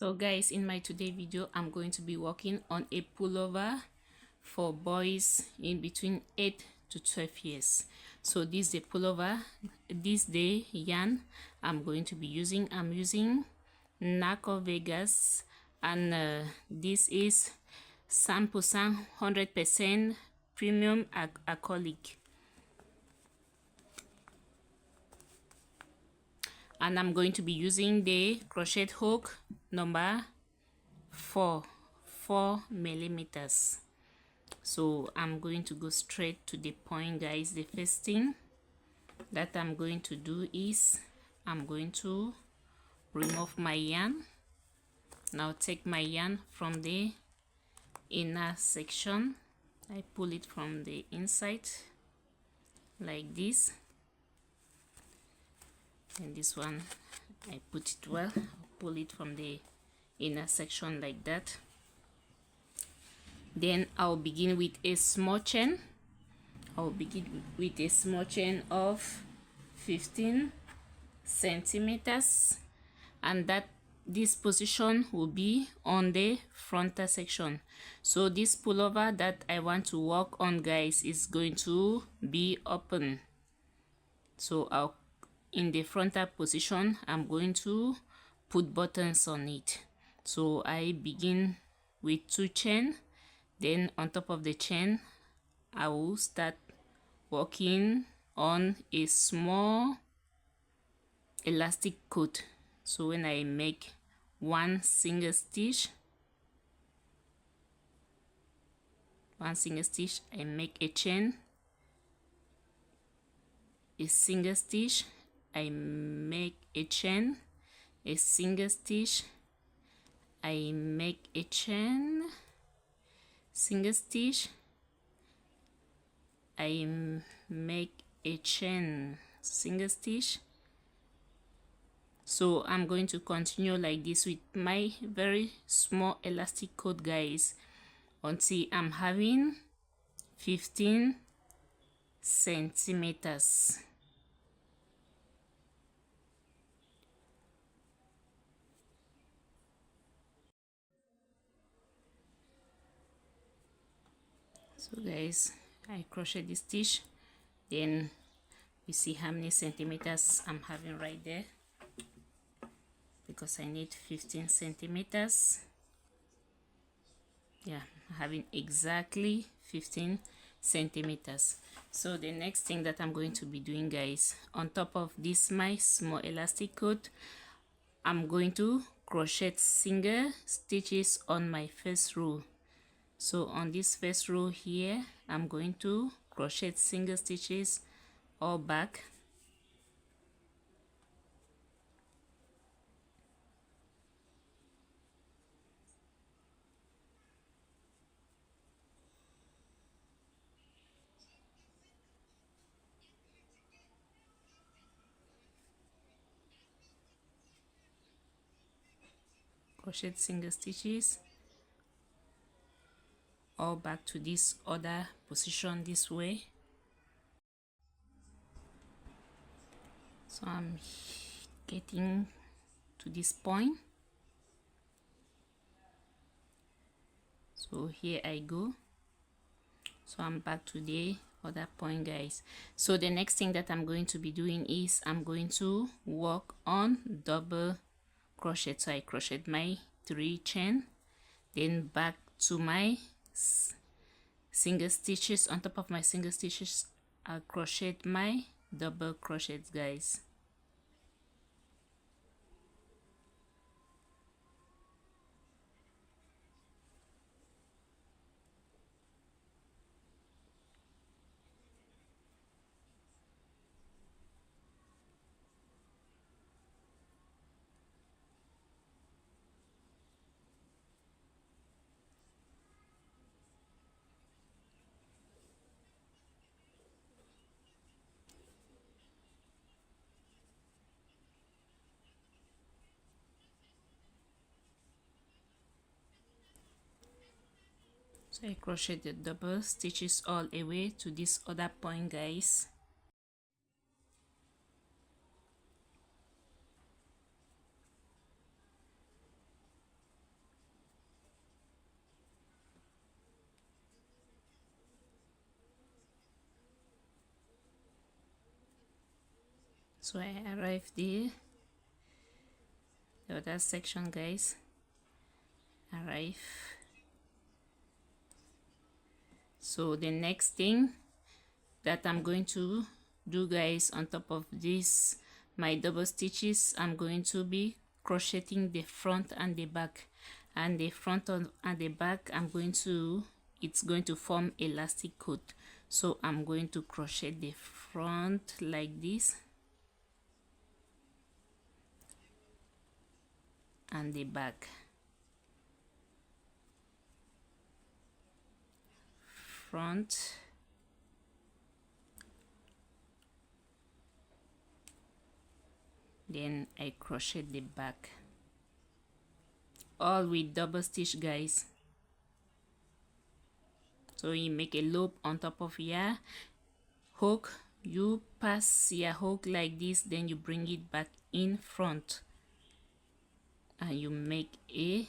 So guys, in my today video I'm going to be working on a pullover for boys in between 8 to 12 years. So this is the pullover. This day yarn I'm going to be using, I'm using Naco Vegas, and this is 100% 100% premium acrylic, and I'm going to be using the crochet hook number 4 millimeters. So I'm going to go straight to the point, guys. The first thing that I'm going to do is I'm going to remove my yarn. Now take my yarn from the inner section, I pull it from the inside like this, and this one I put it well, pull it from the inner section like that. Then I'll begin with a small chain. I'll begin with a small chain of 15 centimeters, and that this position will be on the frontal section. So this pullover that I want to work on, guys, is going to be open. So in the frontal position I'm going to put buttons on it. So I begin with 2 chain, then on top of the chain I will start working on a small elastic coat. So when I make one single stitch, I make a chain, a single stitch, I make a chain, a single stitch, I make a chain, single stitch, I make a chain, single stitch. So I'm going to continue like this with my very small elastic coat, guys, until I'm having 15 centimeters. So guys, I crochet this stitch, then you see how many centimeters I'm having right there, because I need 15 centimeters. Yeah, I'm having exactly 15 centimeters. So the next thing that I'm going to be doing, guys, on top of this my small elastic coat, I'm going to crochet single stitches on my first row. So on this first row here I'm going to crochet single stitches all back. Crochet single stitches all back to this other position this way. So I'm getting to this point, so here I go. So I'm back to the other point, guys. So the next thing that I'm going to be doing is I'm going to work on double crochet. So I crochet my 3 chain, then back to my single stitches. On top of my single stitches I crochet my double crochets, guys. So I crochet the double stitches all the way to this other point, guys. So I arrived there, the other section, guys. Arrive. So the next thing that I'm going to do, guys, on top of this my double stitches, I'm going to be crocheting the front and the back. And the front and the back, it's going to form elastic coat. So I'm going to crochet the front like this and the back. Front, then I crochet the back, all with double stitch, guys. So you make a loop on top of your hook, you pass your hook like this, then you bring it back in front and you make a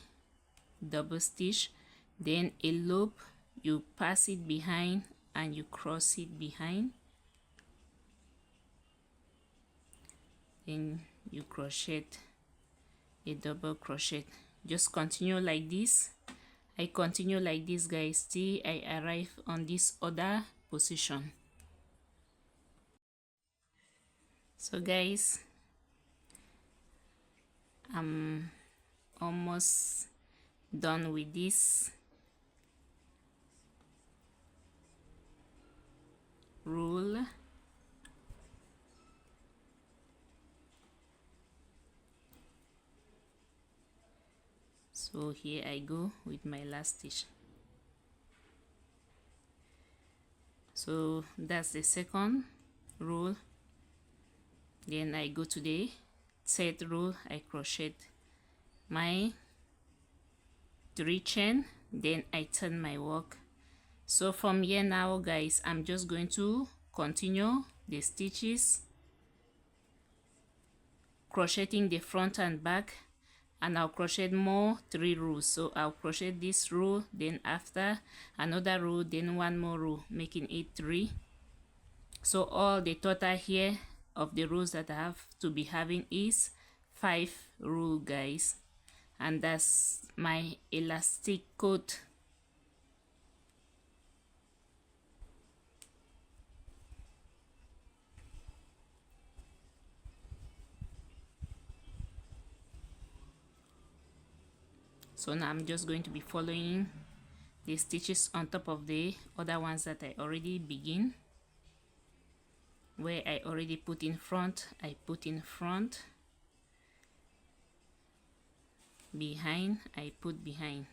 double stitch, then a loop, you pass it behind and you cross it behind, then you crochet a double crochet. Just continue like this. I continue like this, guys, till I arrive on this other position. So guys, I'm almost done with this rule. So here I go with my last stitch. So that's the second row. Then I go to the third row, I crochet my 3 chain, then I turn my work. So from here now, guys, I'm just going to continue the stitches, crocheting the front and back, and I'll crochet more 3 rows. So I'll crochet this row, then after another row, then one more row, making it 3. So all the total here of the rows that I have to be having is 5 rows, guys, and that's my elastic coat. So now I'm just going to be following the stitches on top of the other ones that I already begin. Where I already put in front, I put in front, behind, I put behind.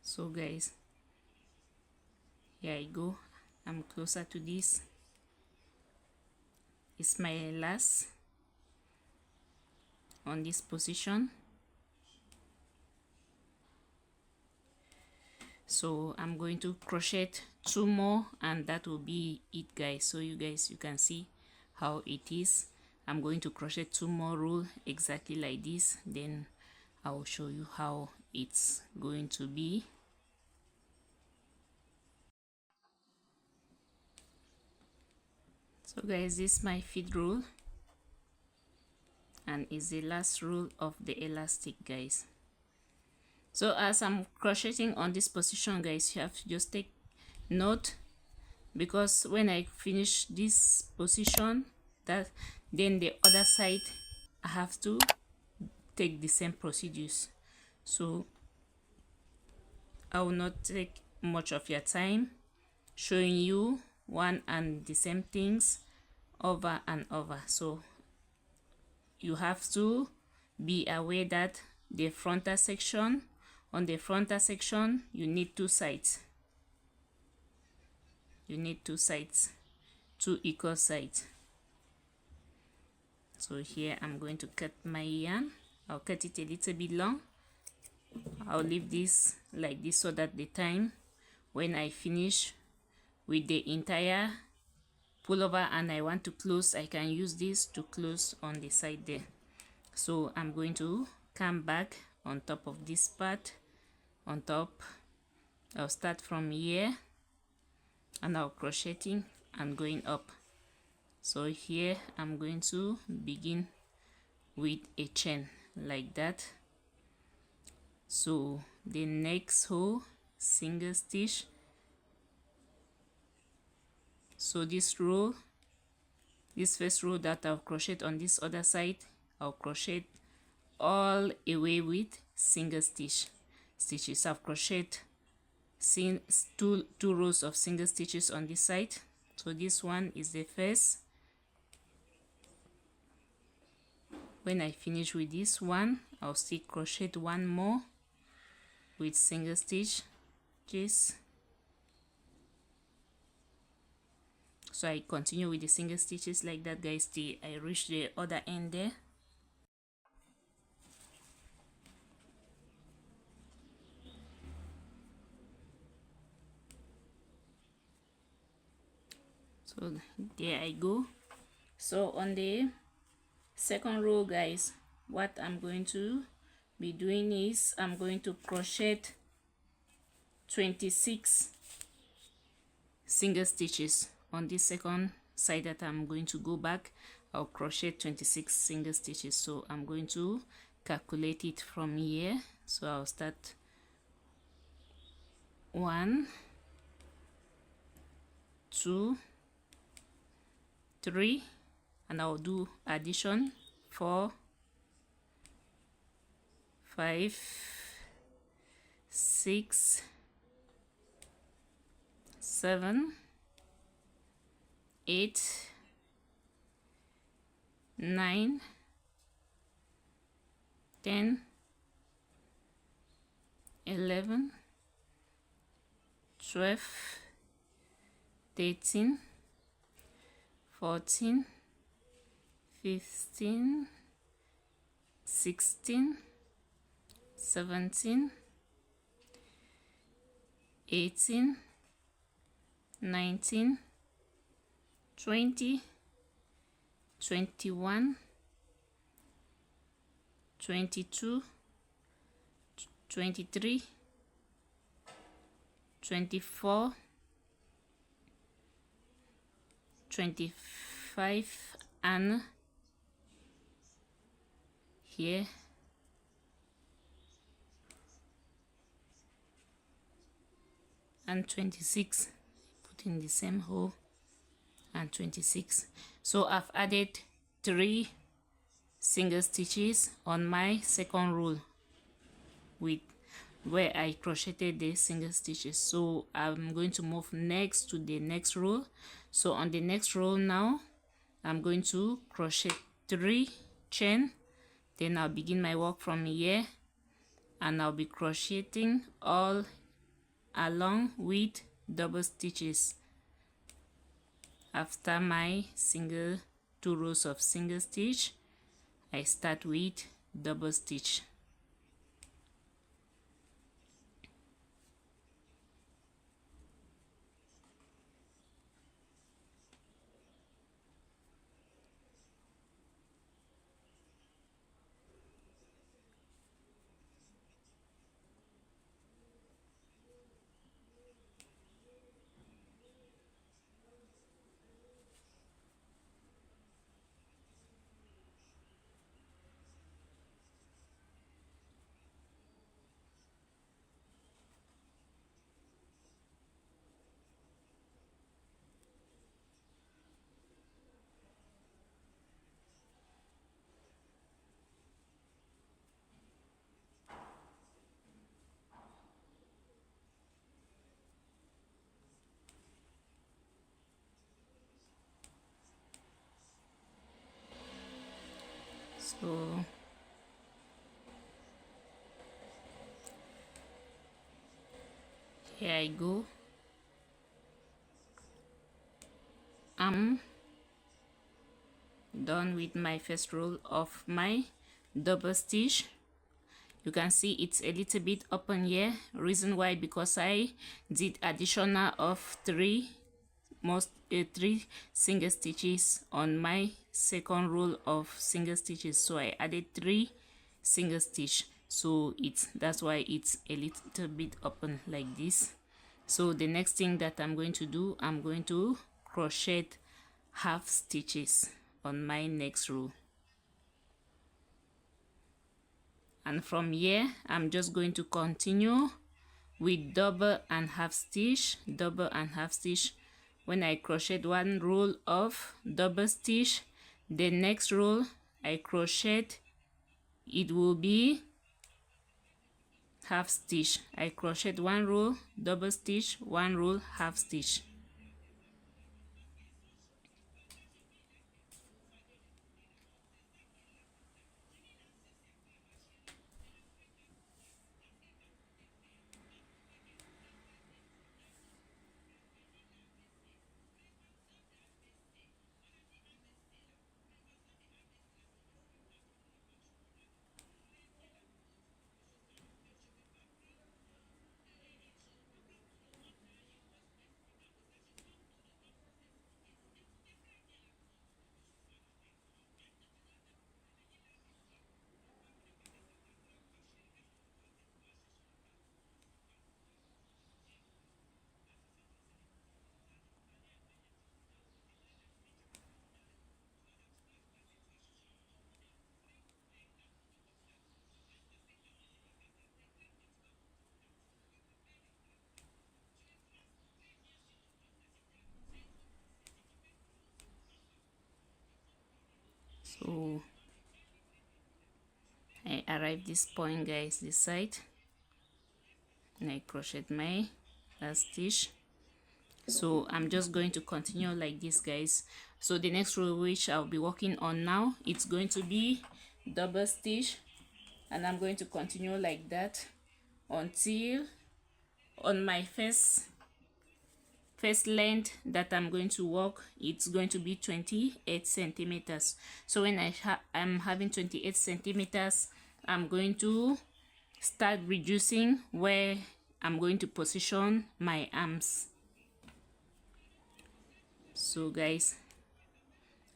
So guys, here I go, I'm closer to this. It's my last on this position. So I'm going to crochet 2 more and that will be it, guys. So you can see how it is. I'm going to crochet 2 more rows exactly like this, then I will show you how it's going to be. So guys, this is my 5th row and is the last row of the elastic, guys. So as I'm crocheting on this position, guys, you have to just take note, because when I finish this position, that then the other side I have to take the same procedures. So I will not take much of your time showing you one and the same things over and over. So you have to be aware that the frontal section, on the frontal section, you need two sides. You need two sides, two equal sides. So here I'm going to cut my yarn. I'll cut it a little bit long. I'll leave this like this so that the time when I finish with the entire pullover and I want to close, I can use this to close on the side there. So I'm going to come back on top of this part, on top. I'll start from here and I'll crocheting and going up. So here I'm going to begin with a chain like that. So the next row, single stitch. So this row, this first row that I've crocheted on this other side, I'll crochet all away with single stitches. I've crocheted two rows of single stitches on this side. So this one is the first. When I finish with this one, I'll still crochet one more with single stitches. So I continue with the single stitches like that, guys, till I reach the other end there. So there I go. So on the second row, guys, what I'm going to be doing is I'm going to crochet 26 single stitches on this second side that I'm going to go back. I'll crochet 26 single stitches. So I'm going to calculate it from here. So I'll start 1, 2, 3, and I'll do addition 4, 5, 6, 7, 8, 9, 10, 11, 12, 13, 14, 15, 16, 17, 18, 19, 20, 21, 22, 23, 24, 25, and here and 26, put in the same hole, and 26. So I've added 3 single stitches on my second row with where I crocheted the single stitches. So I'm going to move next to the next row. So on the next row now, I'm going to crochet 3 chain, then I'll begin my work from here, and I'll be crocheting all along with double stitches. After my 2 rows of single stitch, I start with double stitch. So here I go. I'm done with my first row of my double stitch. You can see it's a little bit open here. Reason why, because I did additional of three single stitches on my second row of single stitches, so I added 3 single stitch, so that's why it's a little bit open like this. So the next thing that I'm going to do, I'm going to crochet half stitches on my next row, and from here I'm just going to continue with double and half stitch, double and half stitch. When I crochet one row of double stitch, the next row I crochet, it will be half stitch. I crochet one row double stitch, one row half stitch. So I arrive this point, guys, this side, and I crochet my last stitch. So I'm just going to continue like this, guys. So the next row which I'll be working on now, it's going to be double stitch, and I'm going to continue like that until on my first length that I'm going to work, it's going to be 28 centimeters. So when I'm having 28 centimeters, I'm going to start reducing where I'm going to position my arms. So guys,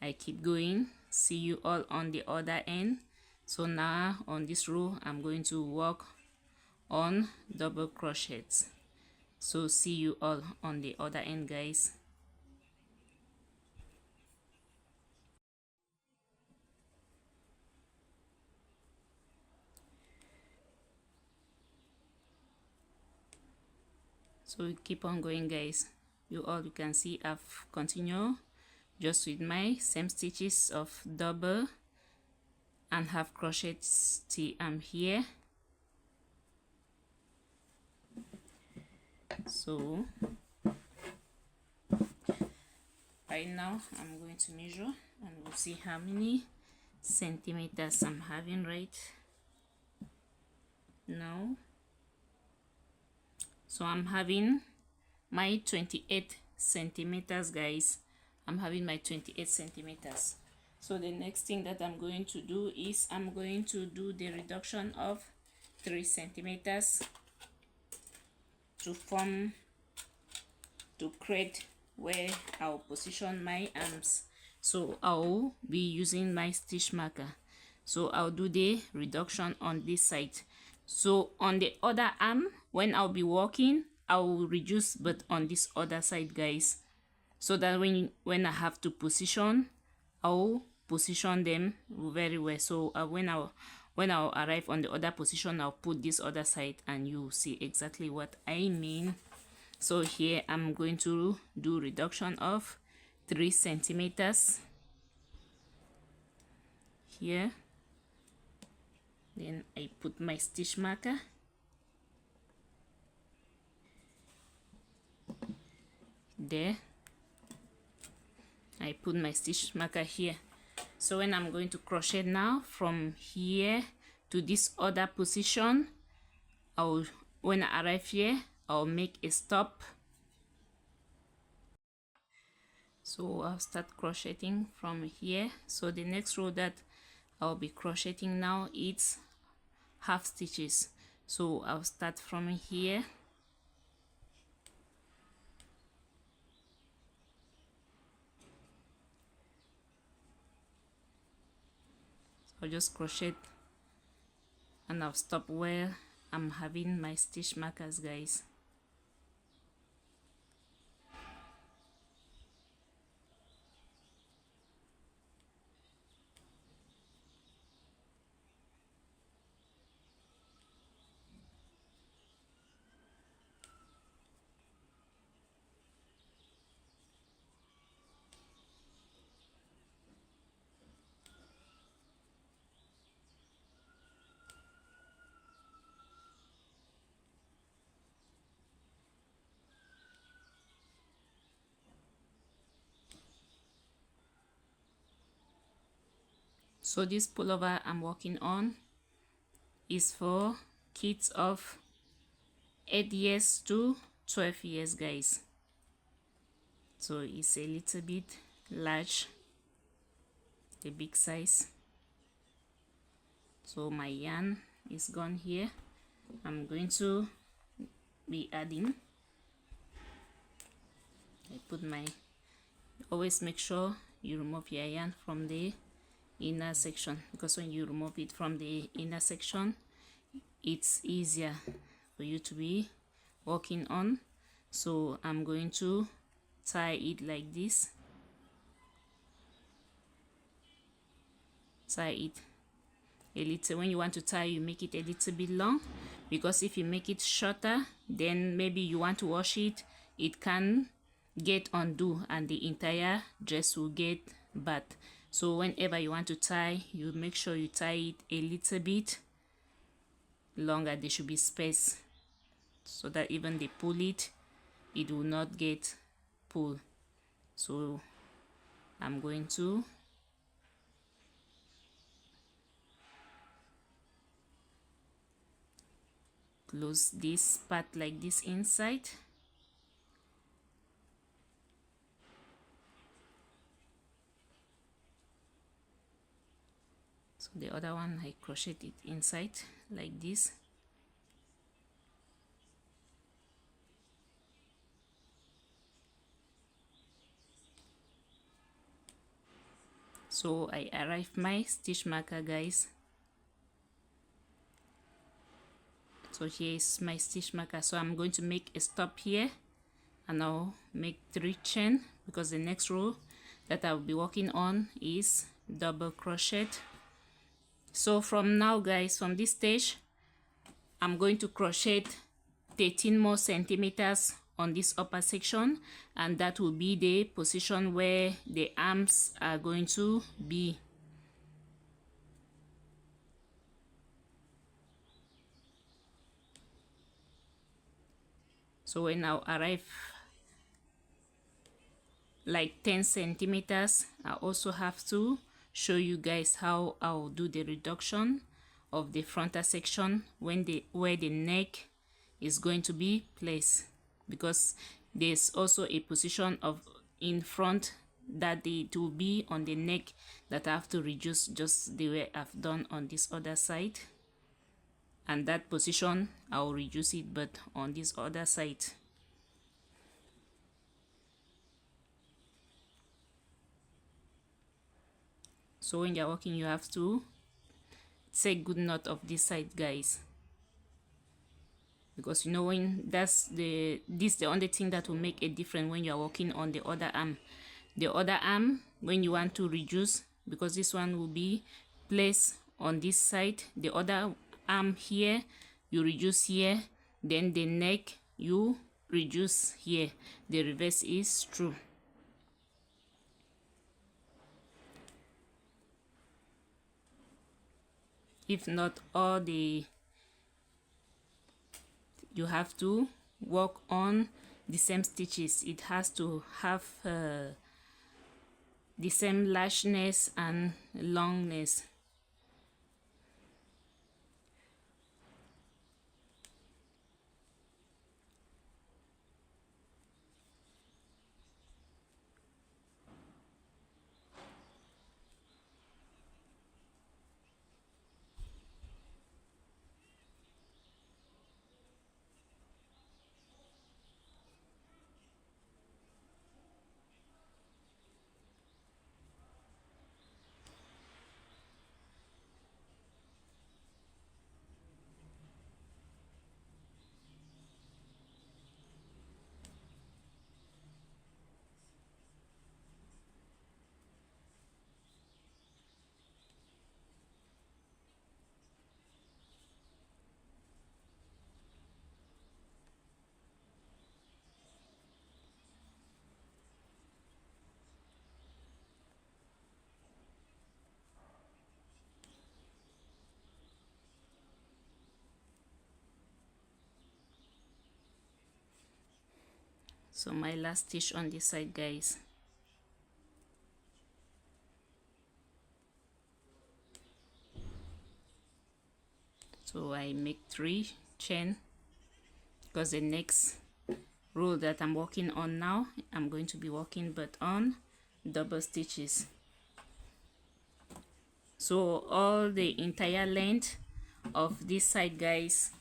I keep going. See you all on the other end. So now on this row I'm going to work on double crochets. So see you all on the other end, guys. So we keep on going, guys. You can see I've continued just with my same stitches of double and half crochet till I'm here. So right now I'm going to measure and we'll see how many centimeters I'm having right now. So I'm having my 28 centimeters, guys. I'm having my 28 centimeters. So the next thing that I'm going to do is I'm going to do the reduction of 3 centimeters to create where I'll position my arms. So I'll be using my stitch marker. So I'll do the reduction on this side. So on the other arm, when I'll be working, I will reduce, but on this other side, guys, so that when I have to position, I'll position them very well. So when I'll arrive on the other position, I'll put this other side and you'll see exactly what I mean. So here I'm going to do reduction of 3 centimeters here. Then I put my stitch marker. There. I put my stitch marker here. So when I'm going to crochet now from here to this other position, when I arrive here, I'll make a stop. So I'll start crocheting from here. So the next row that I'll be crocheting now, it's half stitches. So I'll start from here. I'll just crochet and I'll stop where I'm having my stitch markers, guys. So this pullover I'm working on is for kids of 8 years to 12 years, guys. So it's a little bit large, the big size. So my yarn is gone here. I'm going to be adding, I put my, always make sure you remove your yarn from the inner section, because when you remove it from the inner section, it's easier for you to be working on. So I'm going to tie it like this, tie it a little. When you want to tie, you make it a little bit long, because if you make it shorter, then maybe you want to wash it, it can get undo and the entire dress will get bad. So whenever you want to tie, you make sure you tie it a little bit longer. There should be space so that even they pull it, it will not get pulled. So I'm going to close this part like this inside. So the other one, I crochet it inside like this. So I arrive my stitch marker, guys. So here is my stitch marker. So I'm going to make a stop here and I'll make 3 chain, because the next row that I'll be working on is double crochet. So from now, guys, from this stage, I'm going to crochet 13 more centimeters on this upper section, and that will be the position where the arms are going to be. So when I arrive like 10 centimeters, I also have to show you guys how I'll do the reduction of the frontal section when where the neck is going to be placed, because there's also a position of in front that it will be on the neck that I have to reduce, just the way I've done on this other side. And that position I'll reduce it, but on this other side. So when you're working, you have to take good note of this side, guys, because you know when that's the only thing that will make a difference when you're working on the other arm. The other arm, when you want to reduce, because this one will be placed on this side, the other arm here you reduce here, then the neck you reduce here. The reverse is true. If not, all the you have to work on the same stitches. It has to have the same largeness and longness. So my last stitch on this side, guys. So I make 3 chain, because the next row that I'm working on now, I'm going to be working but on double stitches. So all the entire length of this side, guys,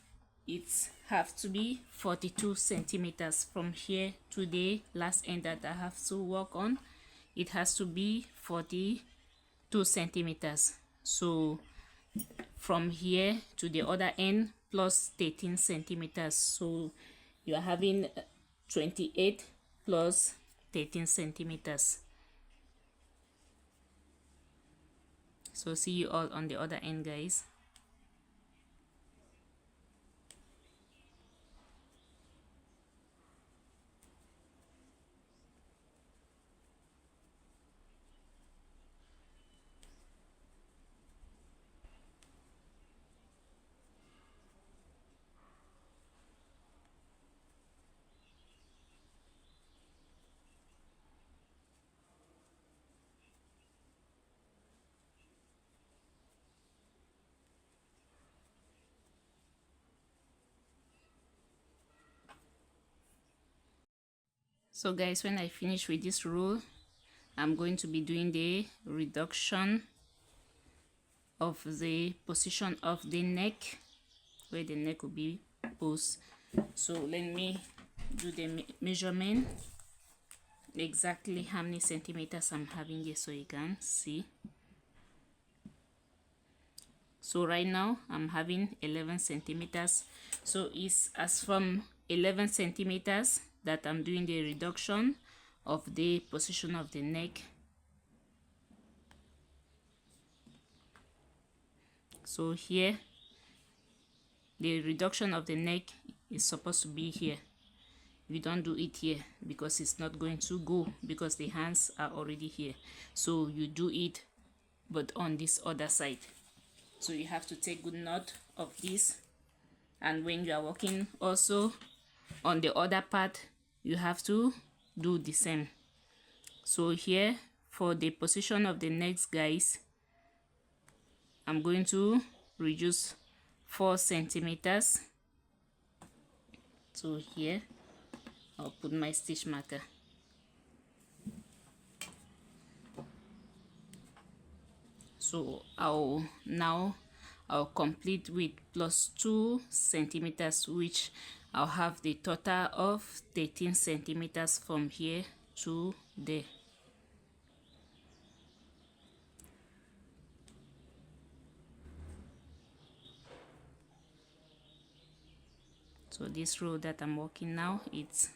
it have to be 42 centimeters from here to the last end that I have to work on. It has to be 42 centimeters. So from here to the other end plus 13 centimeters, so you are having 28 plus 13 centimeters. So see you all on the other end, guys. So guys, when I finish with this row, I'm going to be doing the reduction of the position of the neck, where the neck will be posed. So let me do the measurement, exactly how many centimeters I'm having here, so you can see. So right now I'm having 11 centimeters. So it's as from 11 centimeters that I'm doing the reduction of the position of the neck. So here the reduction of the neck is supposed to be here. You don't do it here because it's not going to go, because the hands are already here. So you do it but on this other side. So you have to take good note of this, and when you are working also on the other part, you have to do the same. So here for the position of the necks, guys, I'm going to reduce 4 centimeters. So here I'll put my stitch marker. So I'll complete with plus 2 centimeters, which I'll have the total of 13 centimeters from here to there. So this row that I'm working now, it's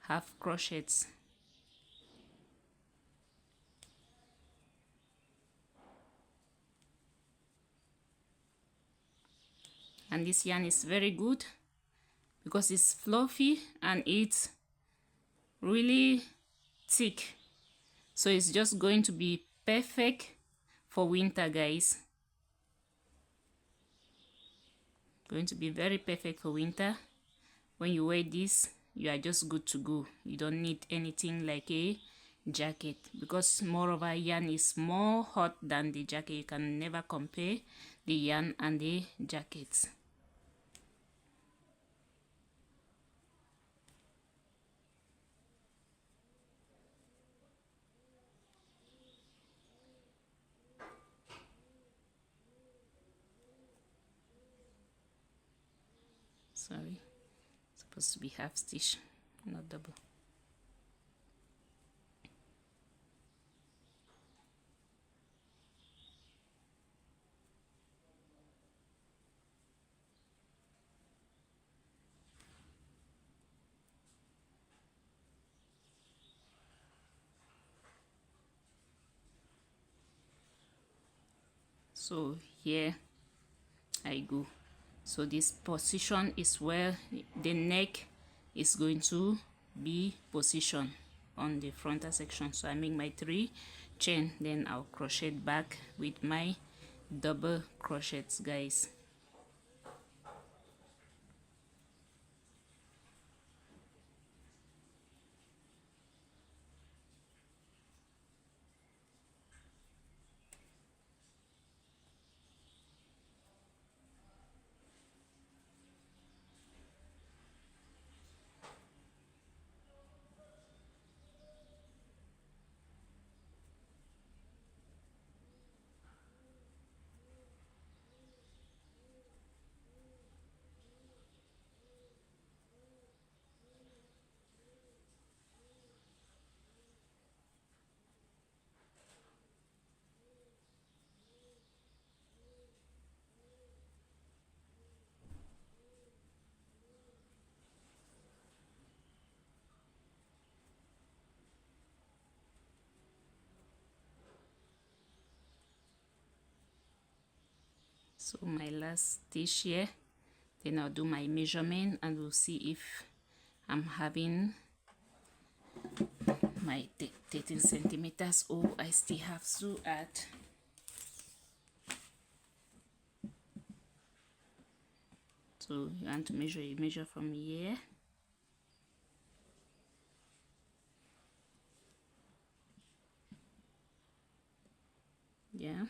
half crochets. And this yarn is very good because it's fluffy and it's really thick. So it's just going to be perfect for winter, guys. Going to be very perfect for winter. When you wear this, you are just good to go. You don't need anything like a jacket, because moreover yarn is more hot than the jacket. You can never compare the yarn and the jackets. Sorry, it's supposed to be half stitch, not double. So here I go. So this position is where the neck is going to be positioned on the frontal section. So I make my 3 chain, then I'll crochet back with my double crochets, guys. So my last stitch here, then I'll do my measurement and we'll see if I'm having my 13 centimeters or I still have to add. So you want to measure, you measure from here. Yeah,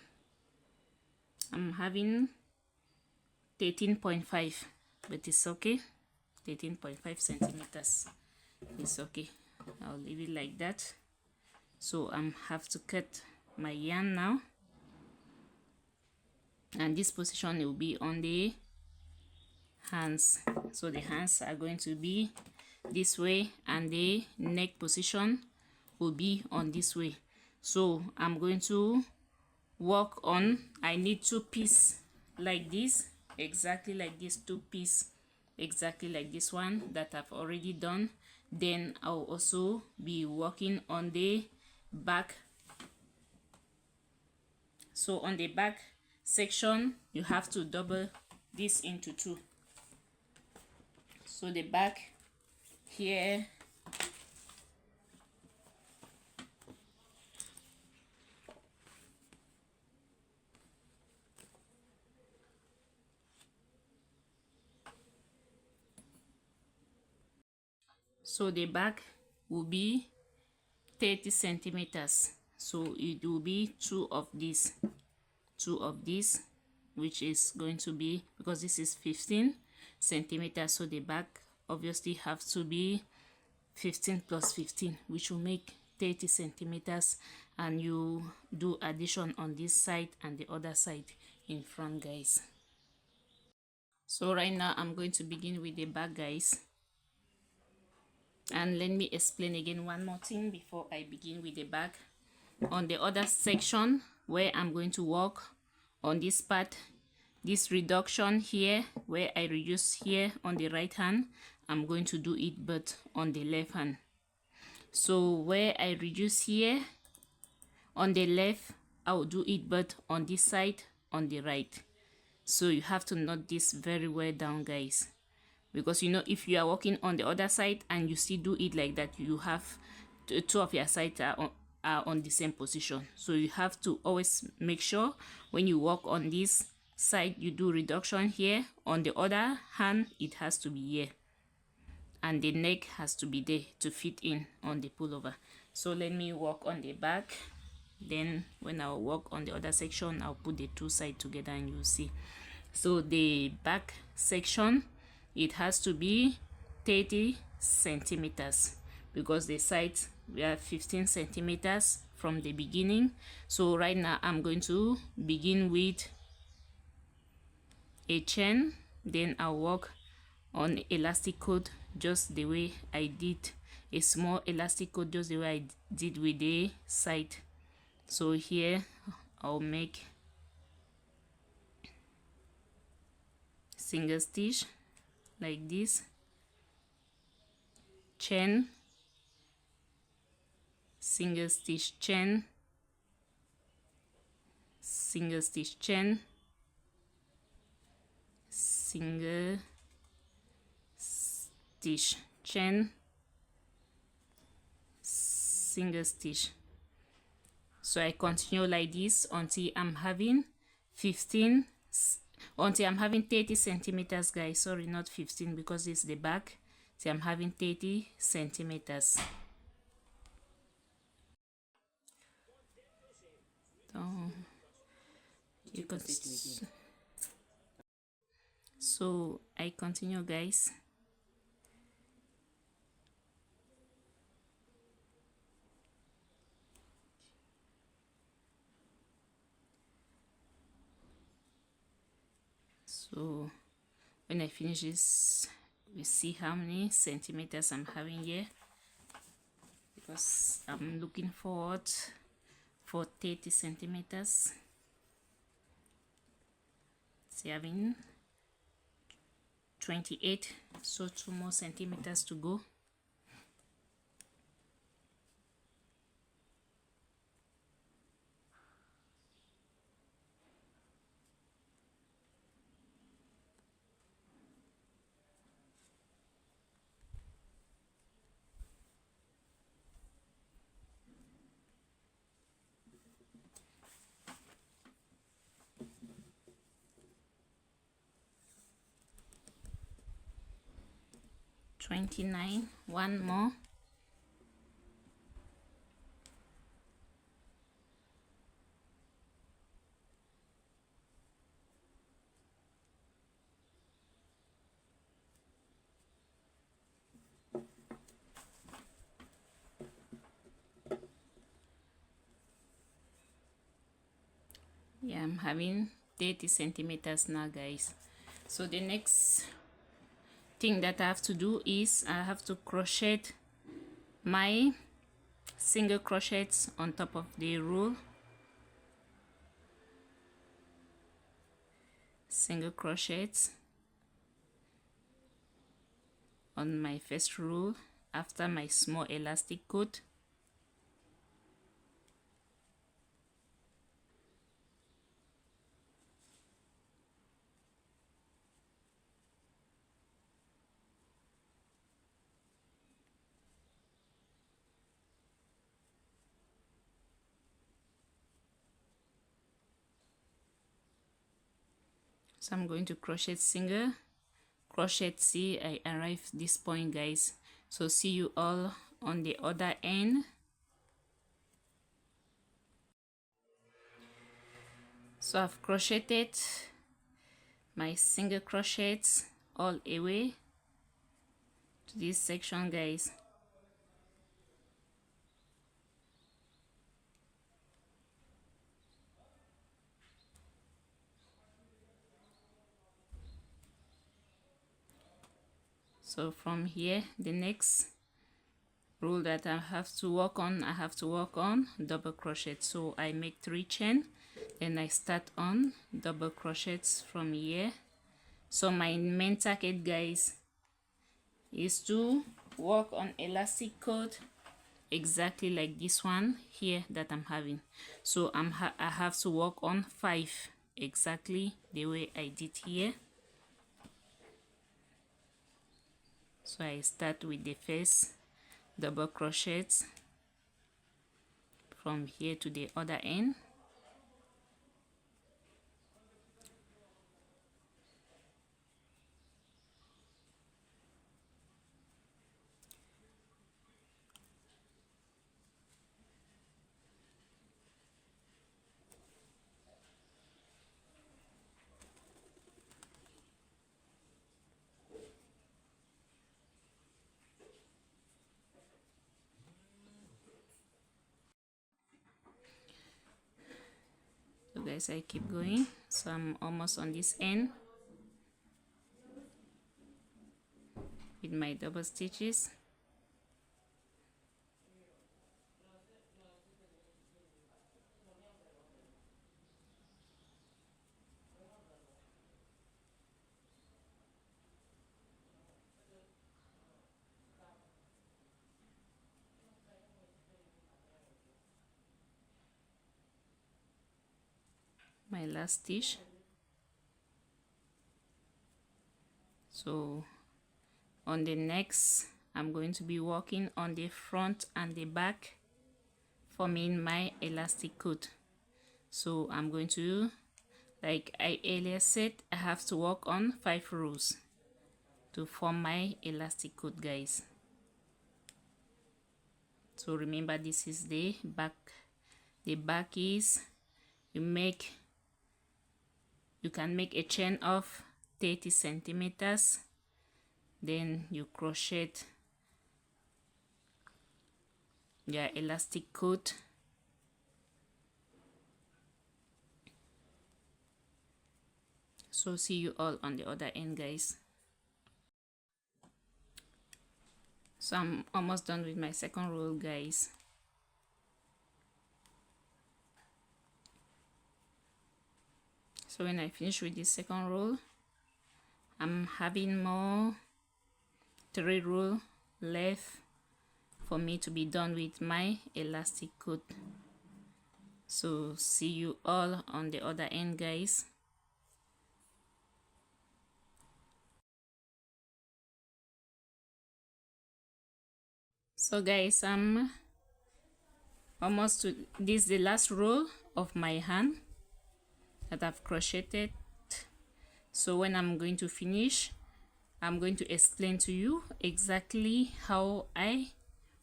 I'm having 13.5, but it's okay. 13.5 centimeters, it's okay. I'll leave it like that. So I have to cut my yarn now, and this position will be on the hands. So the hands are going to be this way and the neck position will be on this way. So I'm going to work on, I need 2 pieces like this, exactly like this, 2 pieces exactly like this one that I've already done. Then I'll also be working on the back. So on the back section you have to double this into 2. So the back here, so the back will be 30 centimeters. So it will be 2 of these, which is going to be, because this is 15 centimeters, so the back obviously have to be 15 plus 15, which will make 30 centimeters, and you do addition on this side and the other side in front, guys. So right now I'm going to begin with the back, guys. And let me explain again one more thing before I begin with the back. On the other section where I'm going to work on this part, this reduction here where I reduce here on the right hand, I'm going to do it but on the left hand. So where I reduce here on the left, I will do it but on this side on the right. So you have to note this very well down, guys, because you know if you are working on the other side and you still do it like that, you have 2 of your sides are on the same position. So you have to always make sure when you work on this side you do reduction here, on the other hand it has to be here, and the neck has to be there to fit in on the pullover. So let me work on the back, then when I work on the other section, I'll put the two sides together and you'll see. So the back section, it has to be 30 centimeters because the sides we have 15 centimeters from the beginning. So right now I'm going to begin with a chain, then I'll work on elastic cord just the way I did, a small elastic cord just the way I did with the side. So here I'll make single stitch like this, chain, single stitch, chain, single stitch, chain, single stitch, chain, single stitch. So I continue like this until I'm having 15, until I'm having 30 centimeters, guys. Sorry, not 15 because it's the back. See, I'm having 30 centimeters. So I continue, guys. So when I finish this, we see how many centimeters I'm having here, because I'm looking forward for 30 centimeters. See, having 28, so 2 more centimeters to go. $29, one more. Yeah, I'm having 30 centimeters now, guys. So the next thing that I have to do is I have to crochet my single crochets on top of the roll, single crochets on my first roll after my small elastic cord. So I'm going to crochet single crochet. See, I arrived this point, guys. So see you all on the other end. So I've crocheted my single crochets all the way to this section, guys. So from here, the next row that I have to work on, I have to work on double crochet. So I make 3 chain, then I start on double crochets from here. So my main target, guys, is to work on elastic cord exactly like this one here that I'm having. So I have to work on 5 exactly the way I did here. So I start with the first double crochets from here to the other end. guys, I keep going. So I'm almost on this end with my double stitches. My last stitch. So on the next, I'm going to be working on the front and the back, forming my elastic coat. So I'm going to, like I earlier said, I have to work on 5 rows to form my elastic coat, guys. So remember, this is the back. The back is you can make a chain of 30 centimeters, then you crochet your elastic coat. So see you all on the other end, guys. So I'm almost done with my second row, guys. So when I finish with this second row, I'm having more 3 rows left for me to be done with my elastic coat. So see you all on the other end, guys. So guys, I'm almost to this, the last row of my hand that I've crocheted. So when I'm going to finish, I'm going to explain to you exactly how I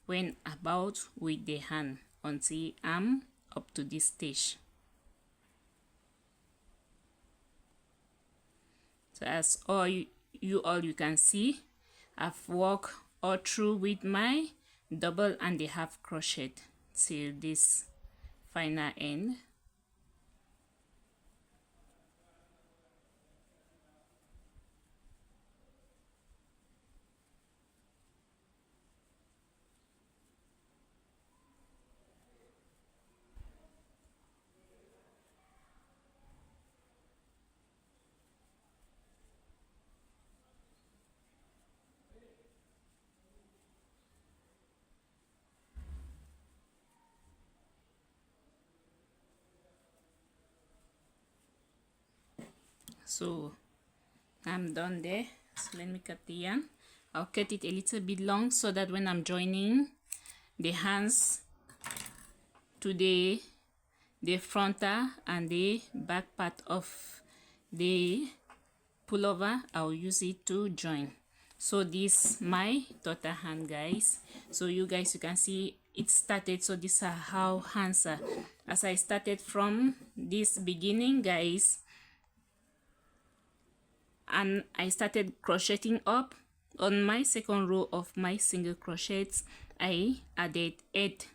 went about with the hand until I'm up to this stage. So as all you can see, I've worked all through with my double and a half crochet till this final end. So I'm done there. So let me cut the yarn. I'll cut it a little bit long so that when I'm joining the hands to the frontal and the back part of the pullover, I'll use it to join. So this my daughter hand, guys. So you guys, you can see it started. So these are how hands are. As I started from this beginning, guys, and I started crocheting up on my second row of my single crochets. I added 8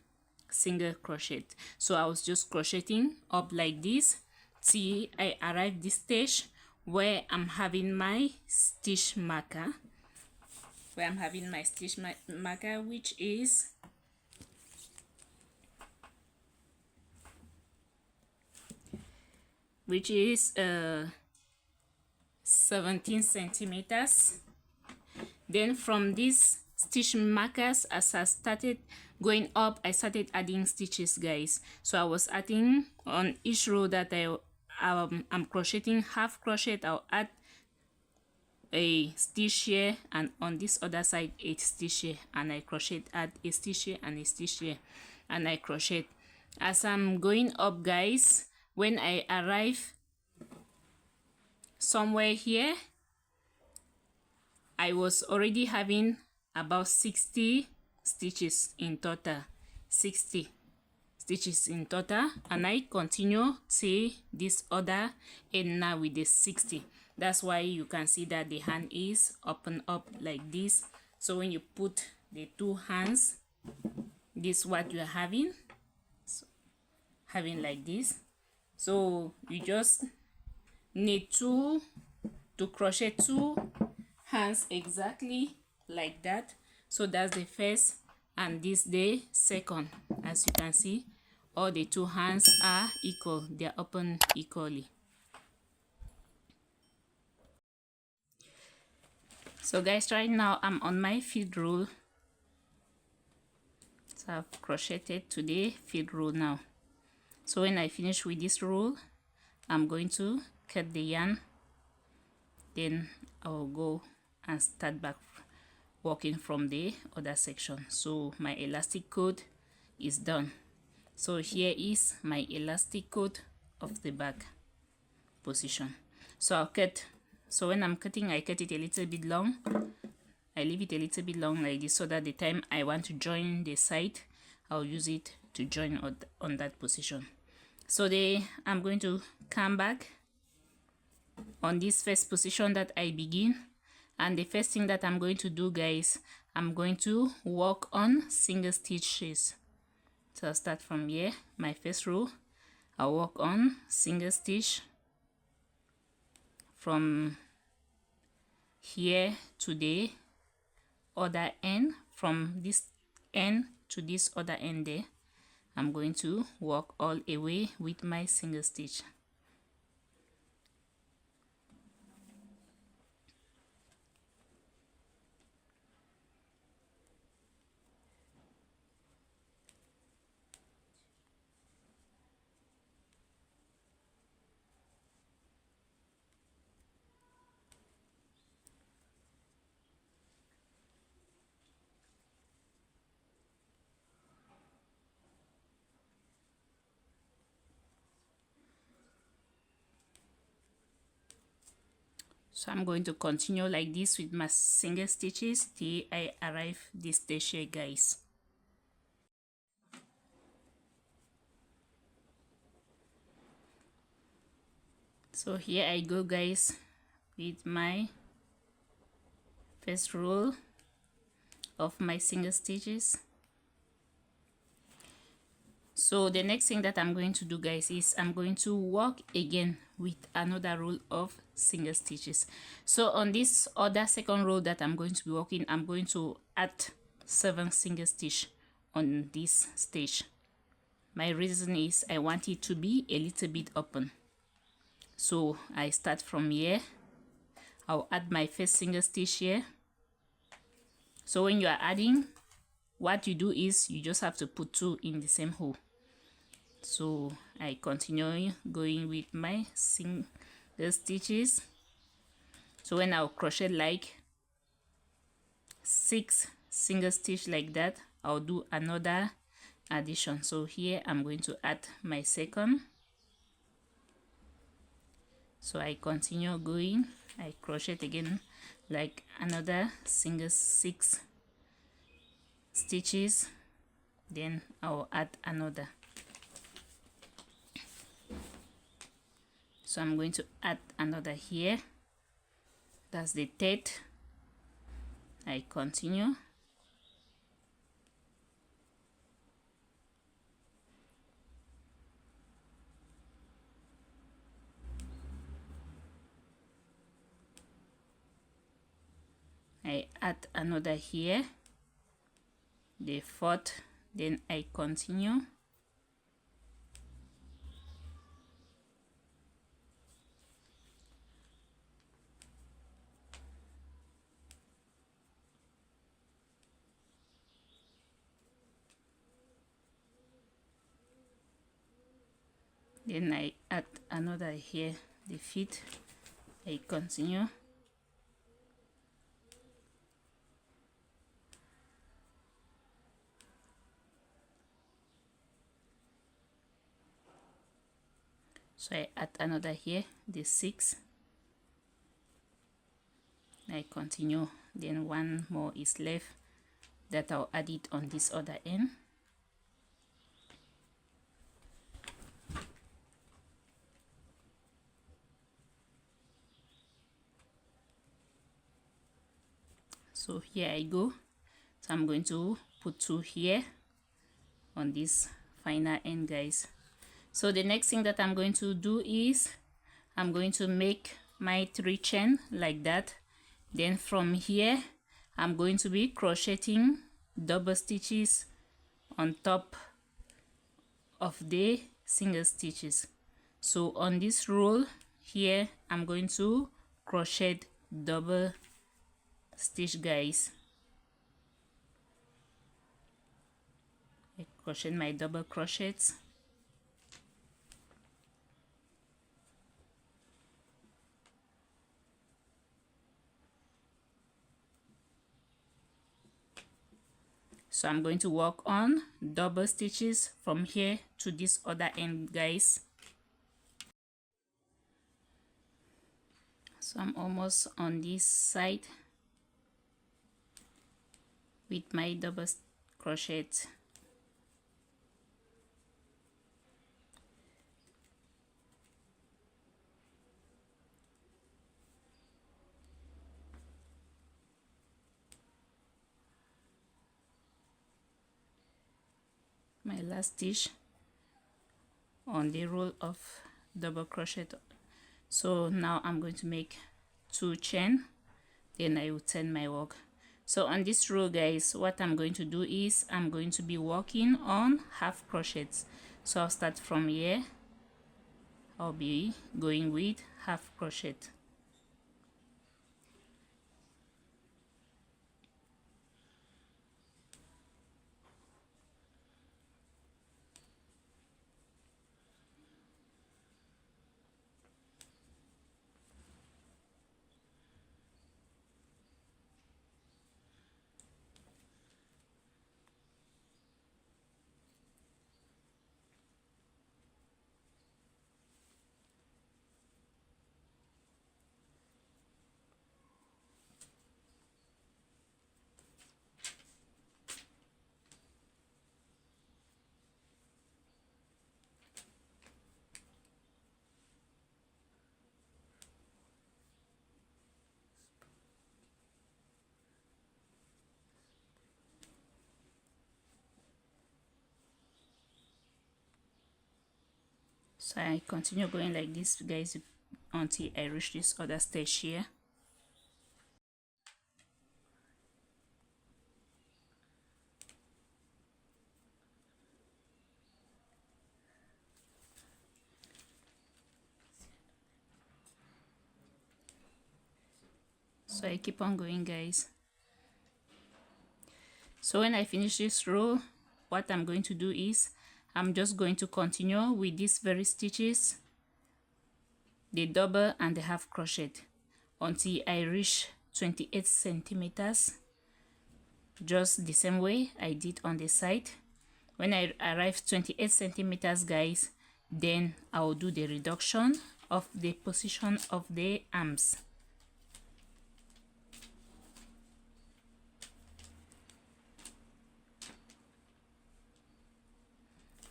single crochet. So I was just crocheting up like this till I arrived this stage where I'm having my stitch marker, which is 17 centimeters. Then from these stitch markers, as I started going up, I started adding stitches, guys. So I was adding on each row that I'm crocheting half crochet, I'll add a stitch here, and on this other side 8 stitch here, and I crochet, add a stitch here and a stitch here, and I crochet as I'm going up, guys. When I arrive somewhere here, I was already having about 60 stitches in total, 60 stitches in total, and I continue till this other end now with the 60. That's why you can see that the hand is open up like this. So when you put the two hands, this is what you're having, so having like this. So you just need to crochet 2 hands exactly like that. So that's the first and this the second. As you can see, all the 2 hands are equal, they are open equally. So guys, right now I'm on my feed roll. So I've crocheted to the feed roll now. So when I finish with this roll, I'm going to cut the yarn, then I'll go and start back working from the other section. So my elastic cord is done. So here is my elastic cord of the back position. So I'll cut. So when I'm cutting, I cut it a little bit long. I leave it a little bit long like this, so that the time I want to join the side, I'll use it to join on that position. So I'm going to come back on this first position that I begin, and the first thing that I'm going to do, guys, I'm going to work on single stitches. So I'll start from here, my first row. I'll work on single stitch from here to the other end, from this end to this other end there. I'm going to work all the way with my single stitch. So I'm going to continue like this with my single stitches till I arrive this stage here, guys. So here I go, guys, with my first row of my single stitches. So the next thing that I'm going to do, guys, is I'm going to work again with another row of single stitches. So on this other second row that I'm going to be working, I'm going to add 7 single stitch on this stage. My reason is I want it to be a little bit open. So I start from here. I'll add my first single stitch here. So when you are adding, what you do is you just have to put 2 in the same hole. So I continue going with my single stitches. So when I'll crochet like 6 single stitch like that, I'll do another addition. So here I'm going to add my second. So I continue going, I crochet again like another single 6 stitches, then I'll add another. So I'm going to add another here. That's the third. I continue. I add another here, the fourth, then I continue. Then I add another here, the fifth, I continue. So I add another here, the sixth, I continue. Then one more is left that I'll add it on this other end. So here I go. So I'm going to put 2 here on this final end, guys. So the next thing that I'm going to do is I'm going to make my 3 chain like that. Then from here I'm going to be crocheting double stitches on top of the single stitches. So on this row here I'm going to crochet double stitch, guys. I crochet my double crochets. So I'm going to work on double stitches from here to this other end, guys. So I'm almost on this side with my double crochet. My last stitch on the row of double crochet. So now I'm going to make 2 chain, then I will turn my work. So on this row, guys, what I'm going to do is I'm going to be working on half crochets. So I'll start from here. I'll be going with half crochet. So I continue going like this, guys, until I reach this other stage here. So I keep on going, guys. So when I finish this row, what I'm going to do is I'm just going to continue with these very stitches, the double and the half crochet, until I reach 28 centimeters, just the same way I did on the side. When I arrive 28 centimeters, guys, then I will do the reduction of the position of the arms.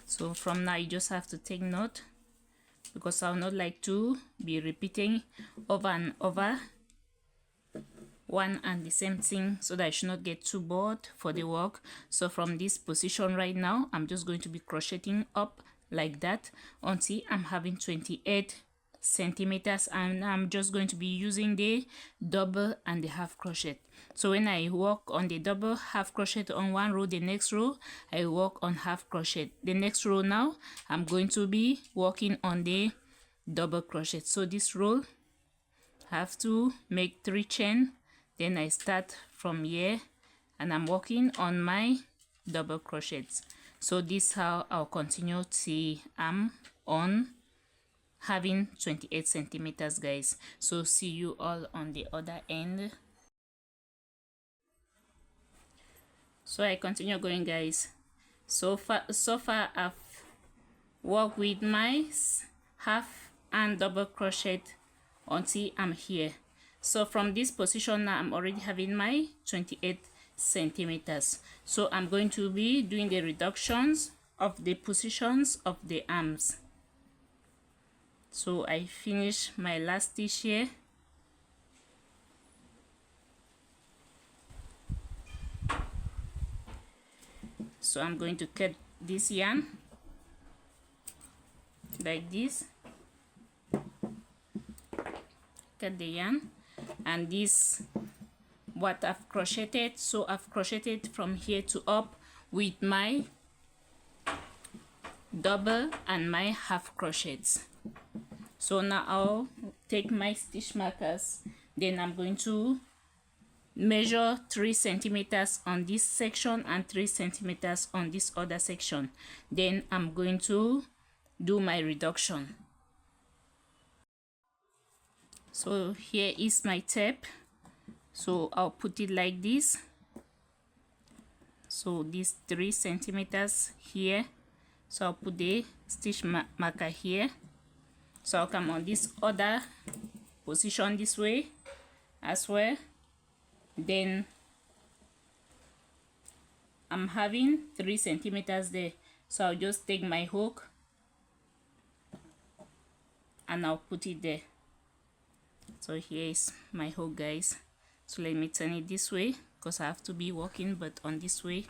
So from now you just have to take note, because I would not like to be repeating over and over one and the same thing, so that I should not get too bored for the work. So from this position right now, I'm just going to be crocheting up like that until I'm having 28 centimeters, and I'm just going to be using the double and the half crochet. So when I work on the double half crochet on one row, the next row I work on half crochet. The next row now I'm going to be working on the double crochet. So this row I have to make 3 chain, then I start from here and I'm working on my double crochets. So this is how I'll continue till I'm on having 28 centimeters, guys. So see you all on the other end. So I continue going, guys. So far I've worked with my half and double crochet until I'm here. So from this position now I'm already having my 28 centimeters. So I'm going to be doing the reductions of the positions of the arms. So I finish my last stitch here. So I'm going to cut this yarn. like this. Cut the yarn, and this what I've crocheted. So I've crocheted from here to up with my double and my half crochets. So now I'll take my stitch markers, then I'm going to measure 3 centimeters on this section and 3 centimeters on this other section. Then I'm going to do my reduction. So here is my tape, so I'll put it like this. So this 3 centimeters here, so I'll put the stitch marker here. So I'll come on this other position this way as well. Then I'm having 3 centimeters there, so I'll just take my hook and I'll put it there. So here is my hook, guys. So let me turn it this way because I have to be walking but on this way.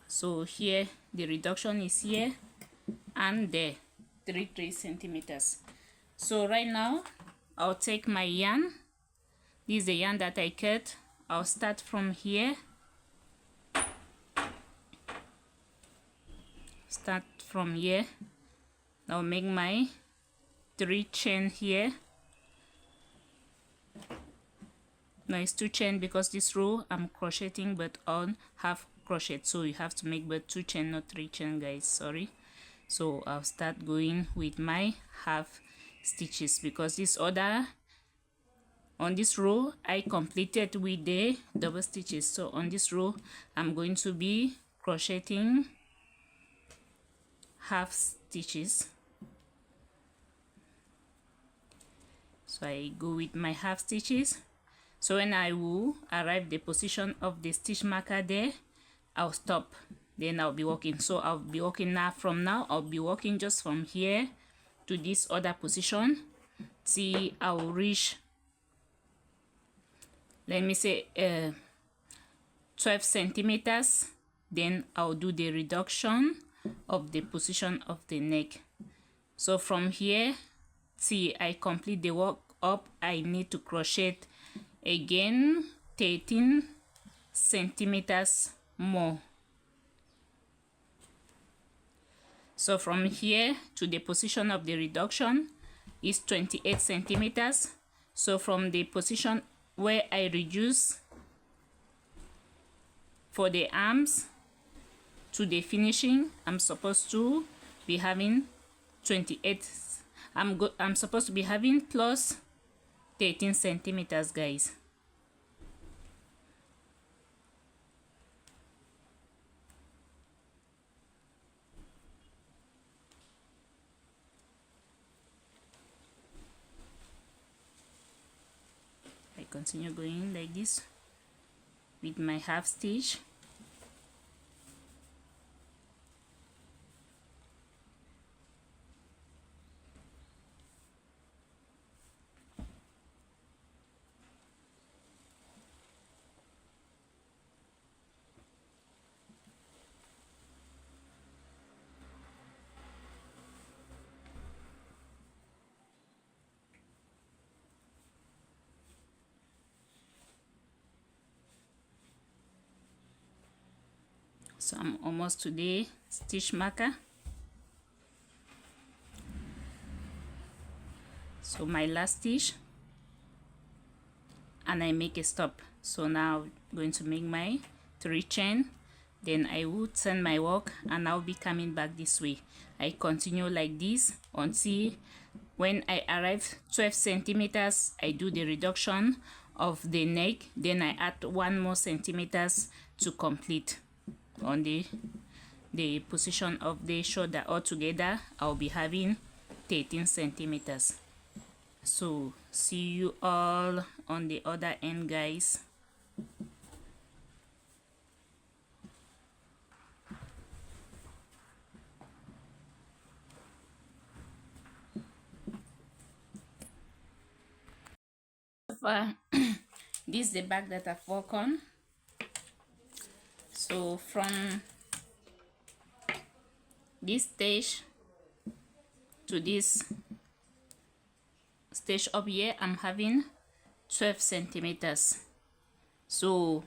So here the reduction is here and there, 3 centimeters. So right now I'll take my yarn. This is the yarn that I cut. I'll start from here. Start from here. I'll make my 3 chain here. No, it's 2 chain because this row I'm crocheting but on half crochet, so you have to make but 2 chain, not 3 chain, guys, sorry. So I'll start going with my half stitches because this other on this row I completed with the double stitches. So on this row I'm going to be crocheting half stitches. So I go with my half stitches. So when I will arrive the position of the stitch marker there, I'll stop, then I'll be walking. So I'll be walking now. From now I'll be walking just from here to this other position. See, I will reach, let me say 12 centimeters. Then I'll do the reduction of the position of the neck. So from here, see, I complete the work up, I need to crochet again 13 centimeters more. So from here to the position of the reduction is 28 centimeters. So from the position where I reduce for the arms to the finishing, I'm supposed to be having 28. I'm supposed to be having plus 13 centimeters, guys. I continue going like this with my half stitch. So I'm almost to the stitch marker. So my last stitch, and I make a stop. So now I'm going to make my 3 chain, then I will turn my work and I'll be coming back this way. I continue like this until when I arrive 12 centimeters, I do the reduction of the neck, then I add 1 more centimeters to complete on the position of the shoulder. Altogether I'll be having 13 centimeters. So see you all on the other end, guys. This is the back that I've worked on. So from this stage to this stitch up here, I'm having 12 centimeters. So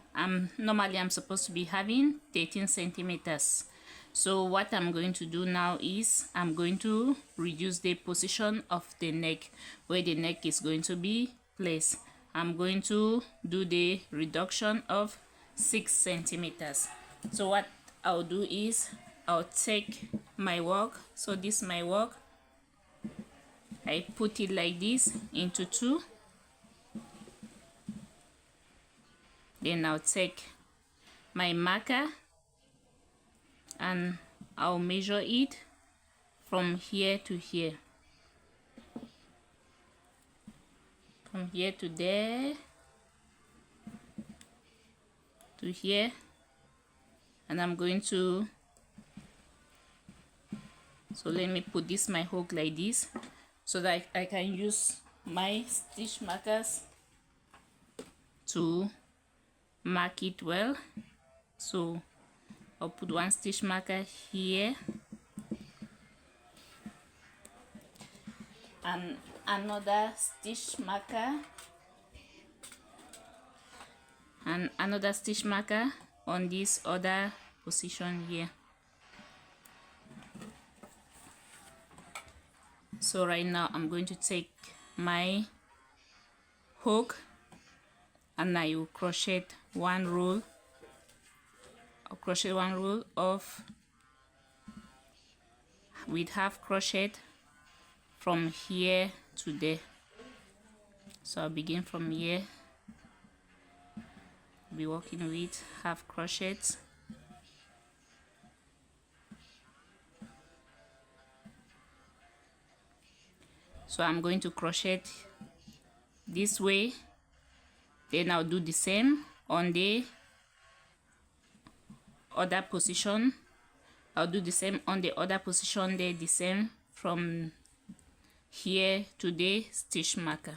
normally I'm supposed to be having 13 centimeters. So what I'm going to do now is I'm going to reduce the position of the neck, where the neck is going to be placed. I'm going to do the reduction of 6 centimeters. So what I'll do is I'll take my work. So this is my work. I put it like this into two. Then I'll take my marker and I'll measure it from here to here, from here to there, to here, and I'm going to, so let me put this my hook like this so that I can use my stitch markers to mark it well. So I'll put one stitch marker here and another stitch marker and another stitch marker on this other position here. So right now I'm going to take my hook and I will crochet one row. I'll crochet one row of with half crochet from here to there. So I'll begin from here, be working with half crochets. So I'm going to crochet this way, then I'll do the same on the other position. I'll do the same on the other position there, the same from here to the stitch marker.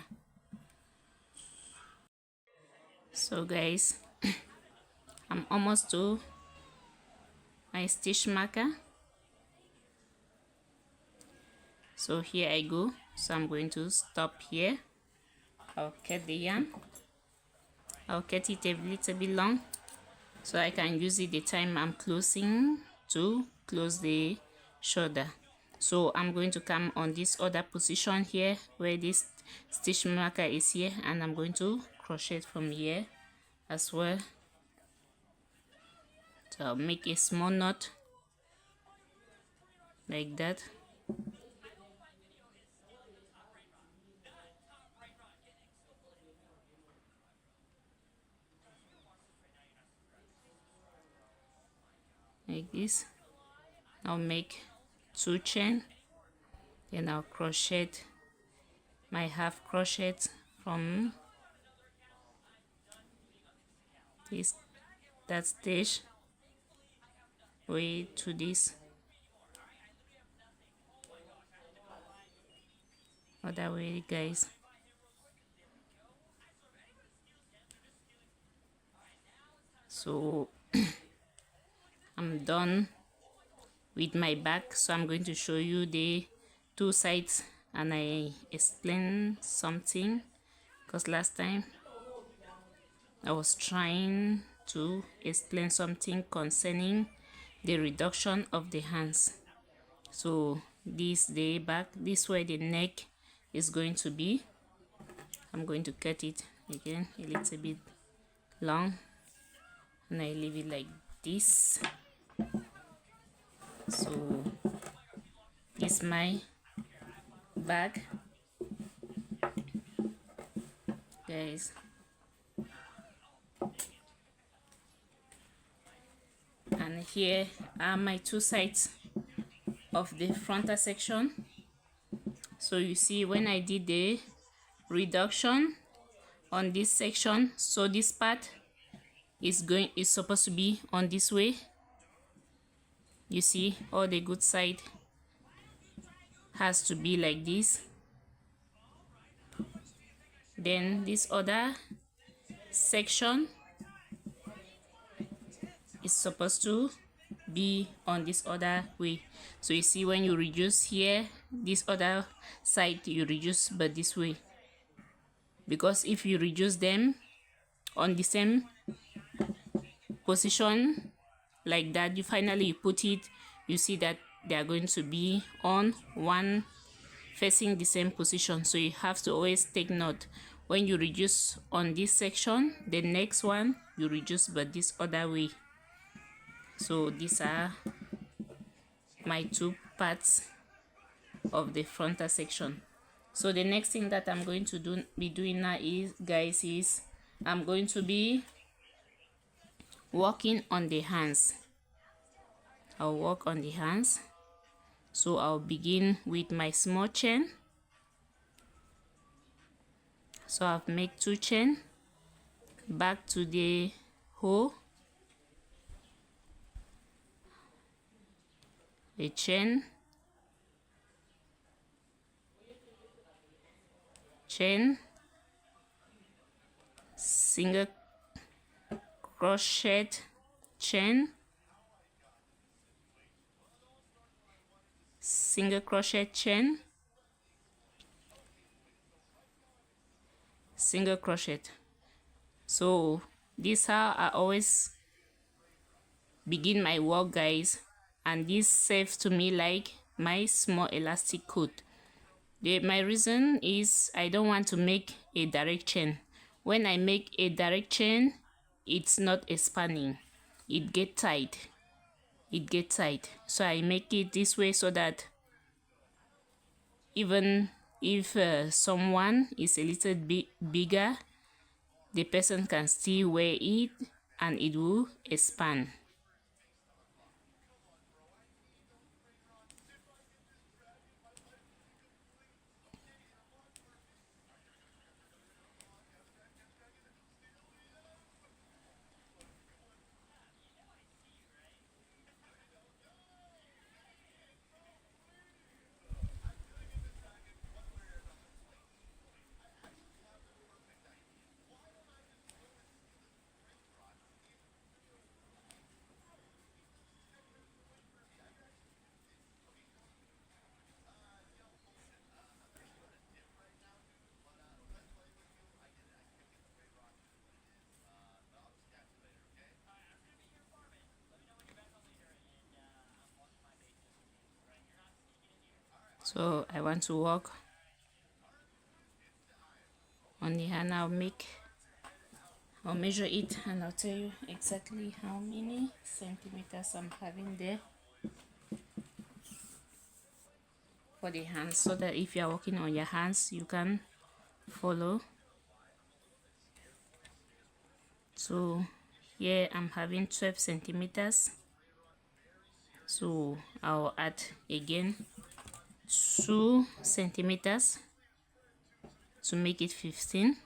So guys, I'm almost to my stitch marker. So here I go. So I'm going to stop here. I'll cut the yarn. I'll cut it a little bit long so I can use it the time I'm closing to close the shoulder. So I'm going to come on this other position here where this stitch marker is here, and I'm going to crochet from here as well. So I'll make a small knot like that. Like this. I'll make 2 chain, then I'll crochet my half crochet from that stitch way to this other way, guys. So I'm done with my back, so I'm going to show you the 2 sides and I explain something, because last time I was trying to explain something concerning the reduction of the hands. So this the back, this way the neck is going to be. I'm going to cut it again a little bit long and I leave it like this. So this is my bag, guys. And here are my 2 sides of the frontal section. So you see when I did the reduction on this section, so this part is supposed to be on this way. You see all the good side has to be like this. Then this other section is supposed to be on this other way. So you see, when you reduce here, this other side you reduce but this way, because if you reduce them on the same position like that, you finally put it, you see that they are going to be on one facing the same position. So you have to always take note, when you reduce on this section, the next one you reduce but this other way. So these are my two parts of the frontal section. So the next thing that I'm going to be doing now is, guys, is I'm going to be working on the hands. I'll work on the hands. So I'll begin with my small chain. So I've made 2 chain, back to the hole, a chain, chain, single crochet, chain, single crochet, chain, single crochet. So this is how I always begin my work, guys, and this serves to me like my small elastic coat. My reason is I don't want to make a direct chain. When I make a direct chain, it's not expanding, it gets tight, so I make it this way so that even if someone is a little bit bigger, the person can still wear it and it will expand. So I want to work on the hand. I'll measure it and I'll tell you exactly how many centimeters I'm having there for the hands, so that if you are working on your hands you can follow. So here I'm having 12 centimeters, so I'll add again 2 centimeters to make it 15.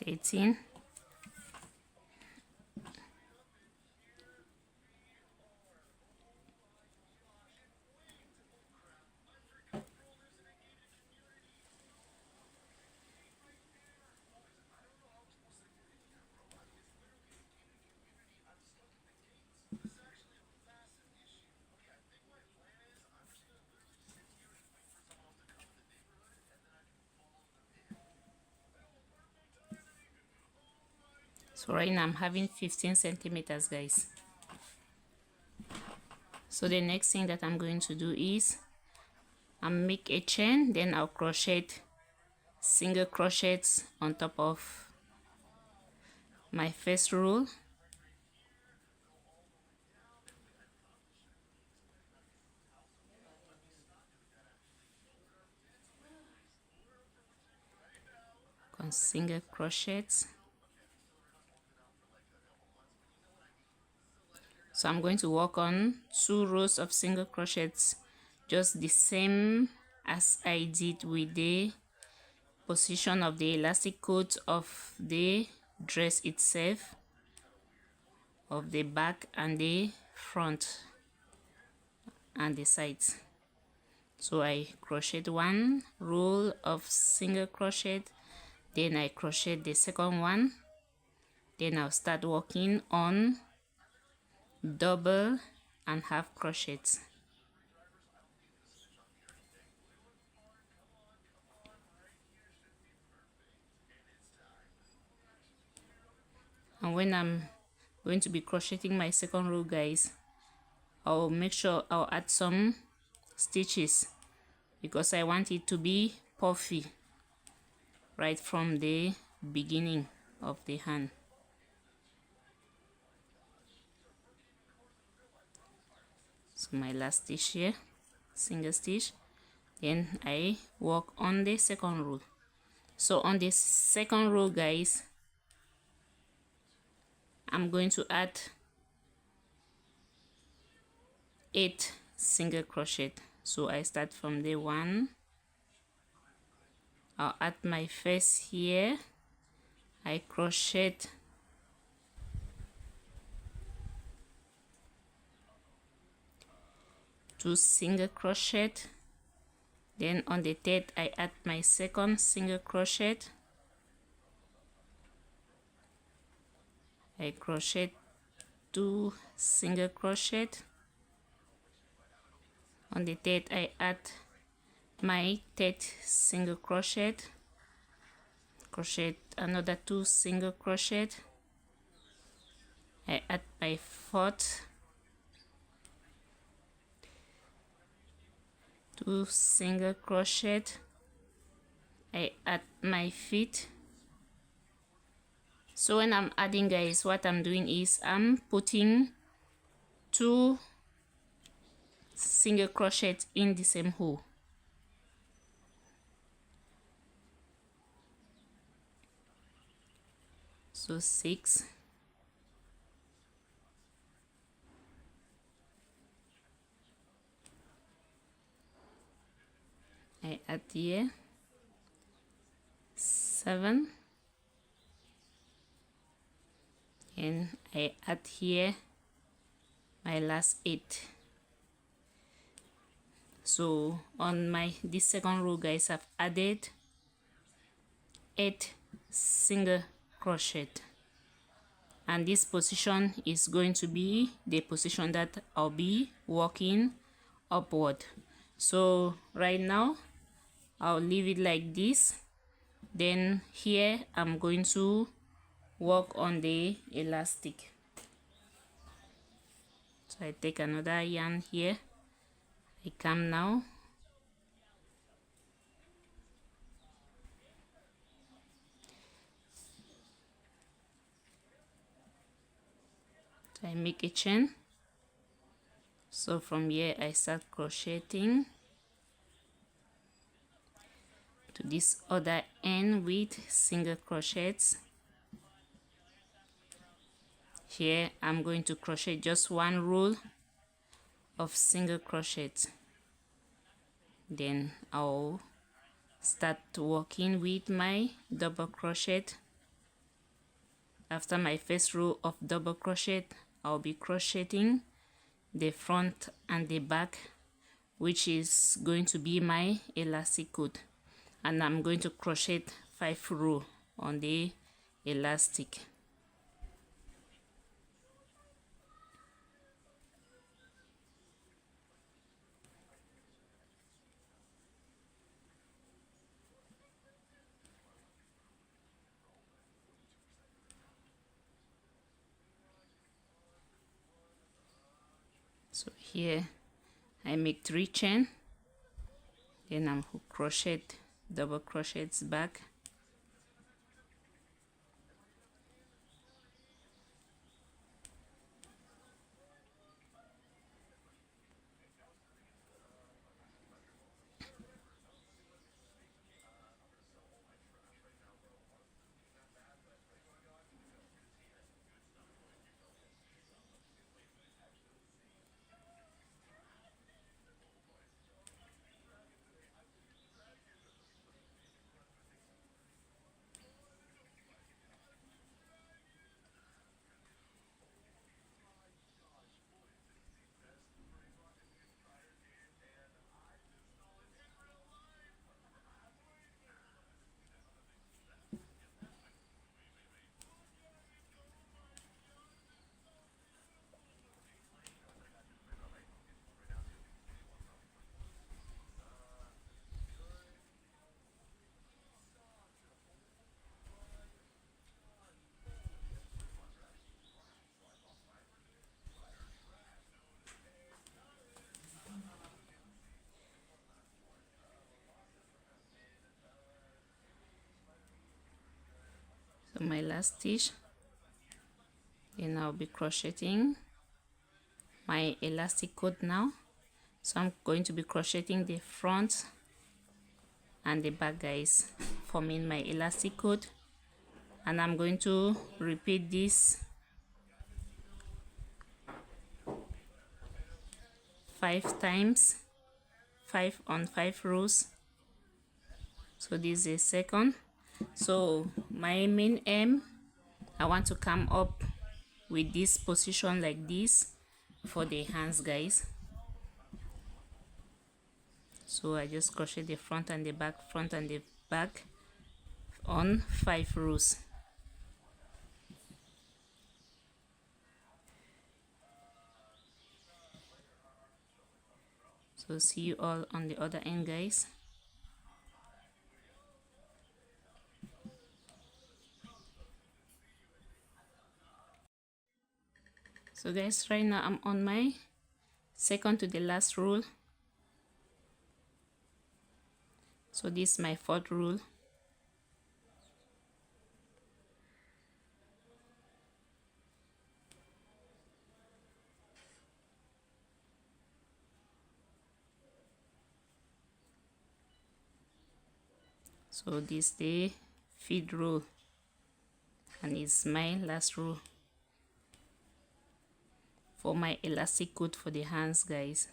Eighteen. So right now I'm having 15 centimeters, guys. So the next thing that I'm going to do is I'll make a chain, then I'll crochet single crochets on top of my first row. On single crochets. So I'm going to work on 2 rows of single crochets, just the same as I did with the position of the elastic coat of the dress itself of the back and the front and the sides. So I crochet one row of single crochet, then I crochet the second one, then I'll start working on double and half crochets. And when I'm going to be crocheting my second row, guys, I'll make sure I'll add some stitches because I want it to be puffy right from the beginning of the hand. So my last stitch here, single stitch, then I work on the second row. So on the second row, guys, I'm going to add 8 single crochet. So I start from the 1, I'll add my first here, I crochet 2 single crochet, then on the third I add my second single crochet, I crochet 2 single crochet, on the third I add my third single crochet, crochet another 2 single crochet, I add my fourth, 2 single crochet, I add my fifth. So when I'm adding, guys, what I'm doing is I'm putting 2 single crochet in the same hole. So 6, I add here 7, and I add here my last 8. So on this second row, guys, I've added 8 single crochet, and this position is going to be the position that I'll be working upward. So right now I'll leave it like this, then here I'm going to work on the elastic. So I take another yarn here, I come now, so I make a chain. So from here I start crocheting to this other end with single crochets. Here I'm going to crochet just 1 row of single crochets, then I'll start working with my double crochet. After my first row of double crochet, I'll be crocheting the front and the back, which is going to be my elastic cord, and I'm going to crochet 5 rows on the elastic. So here I make 3 chain, then I'm crochet double crochets back, So my last stitch, then I'll be crocheting my elastic cord now. So I'm going to be crocheting the front and the back, guys, forming my elastic cord, and I'm going to repeat this 5 times, 5 on 5 rows. So this is a second. So my main aim, I want to come up with this position like this for the hands, guys. So I just crochet the front and the back, front and the back on 5 rows. So see you all on the other end, guys. So guys, right now I'm on my second to the last row. So this is my 4th row. So this is the 5th row, and it's my last row for my elastic cord for the hands, guys.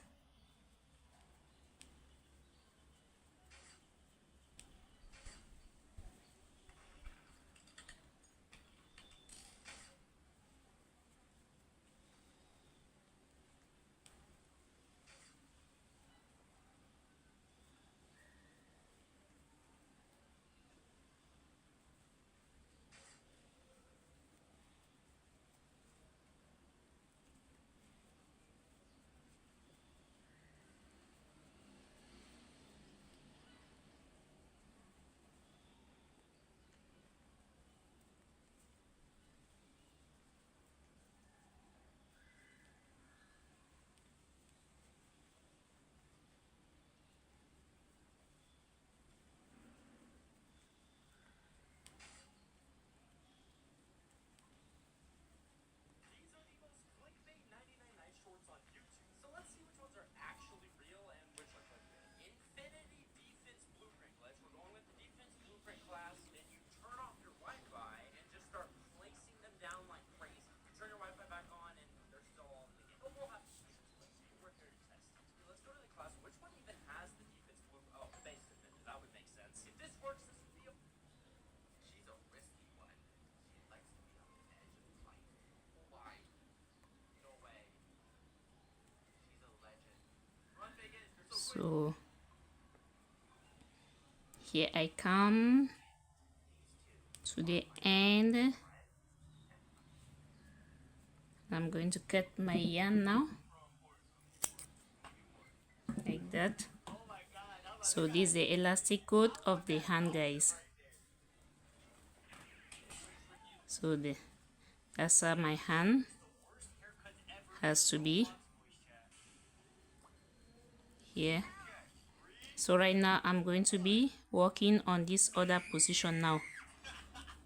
So here I come to the end. I'm going to cut my yarn now, like that. So this is the elastic cord of the hand, guys. So that's how my hand has to be here. So right now I'm going to be working on this other position now,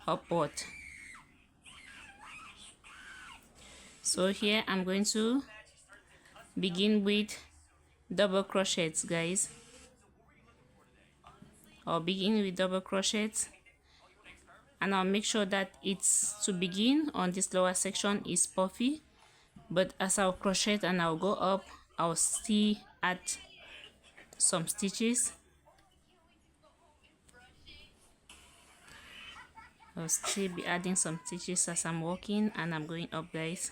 upward. So here I'm going to begin with double crochets, guys. I'll begin with double crochets, and I'll make sure that it's to begin on this lower section is puffy, but as I'll crochet and I'll go up, I'll still add some stitches. I'll still be adding some stitches as I'm walking and I'm going up, guys.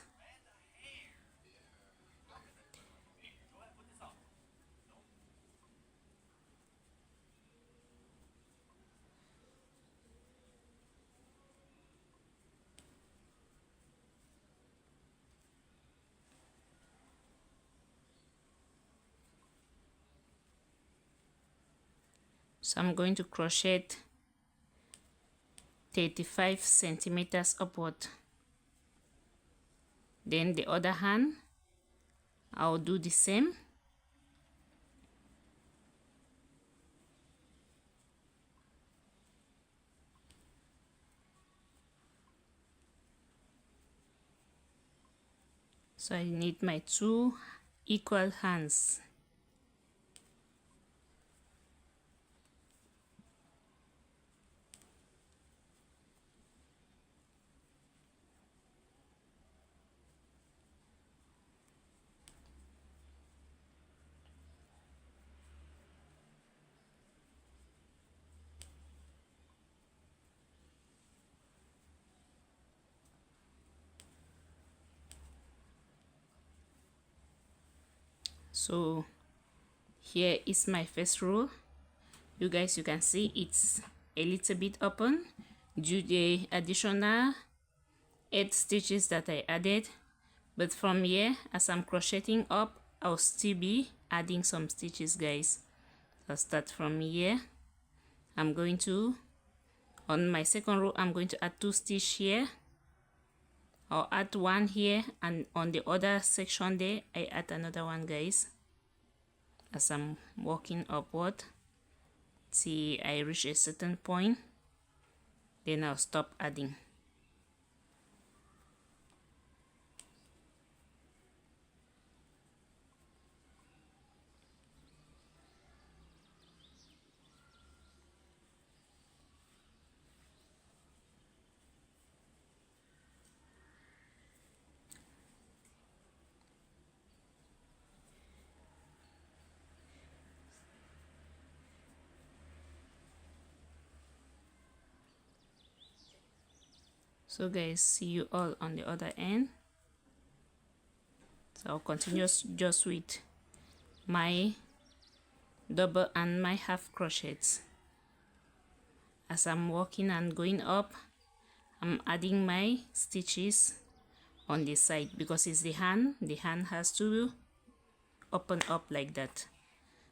So I'm going to crochet 35 centimeters upward. Then the other hand, I'll do the same. So I need my 2 equal hands. So here is my first row. You guys, you can see it's a little bit open due to the additional 8 stitches that I added, but from here as I'm crocheting up, I'll still be adding some stitches, guys. I'll start from here. I'm going to, on my second row, I'm going to add 2 stitches here. I'll add 1 here, and on the other section there I add another one, guys, as I'm walking upward. See, I reach a certain point, then I'll stop adding. So guys, see you all on the other end. So I'll continue just with my double and my half crochets. As I'm walking and going up, I'm adding my stitches on the side because it's the hand has to open up like that.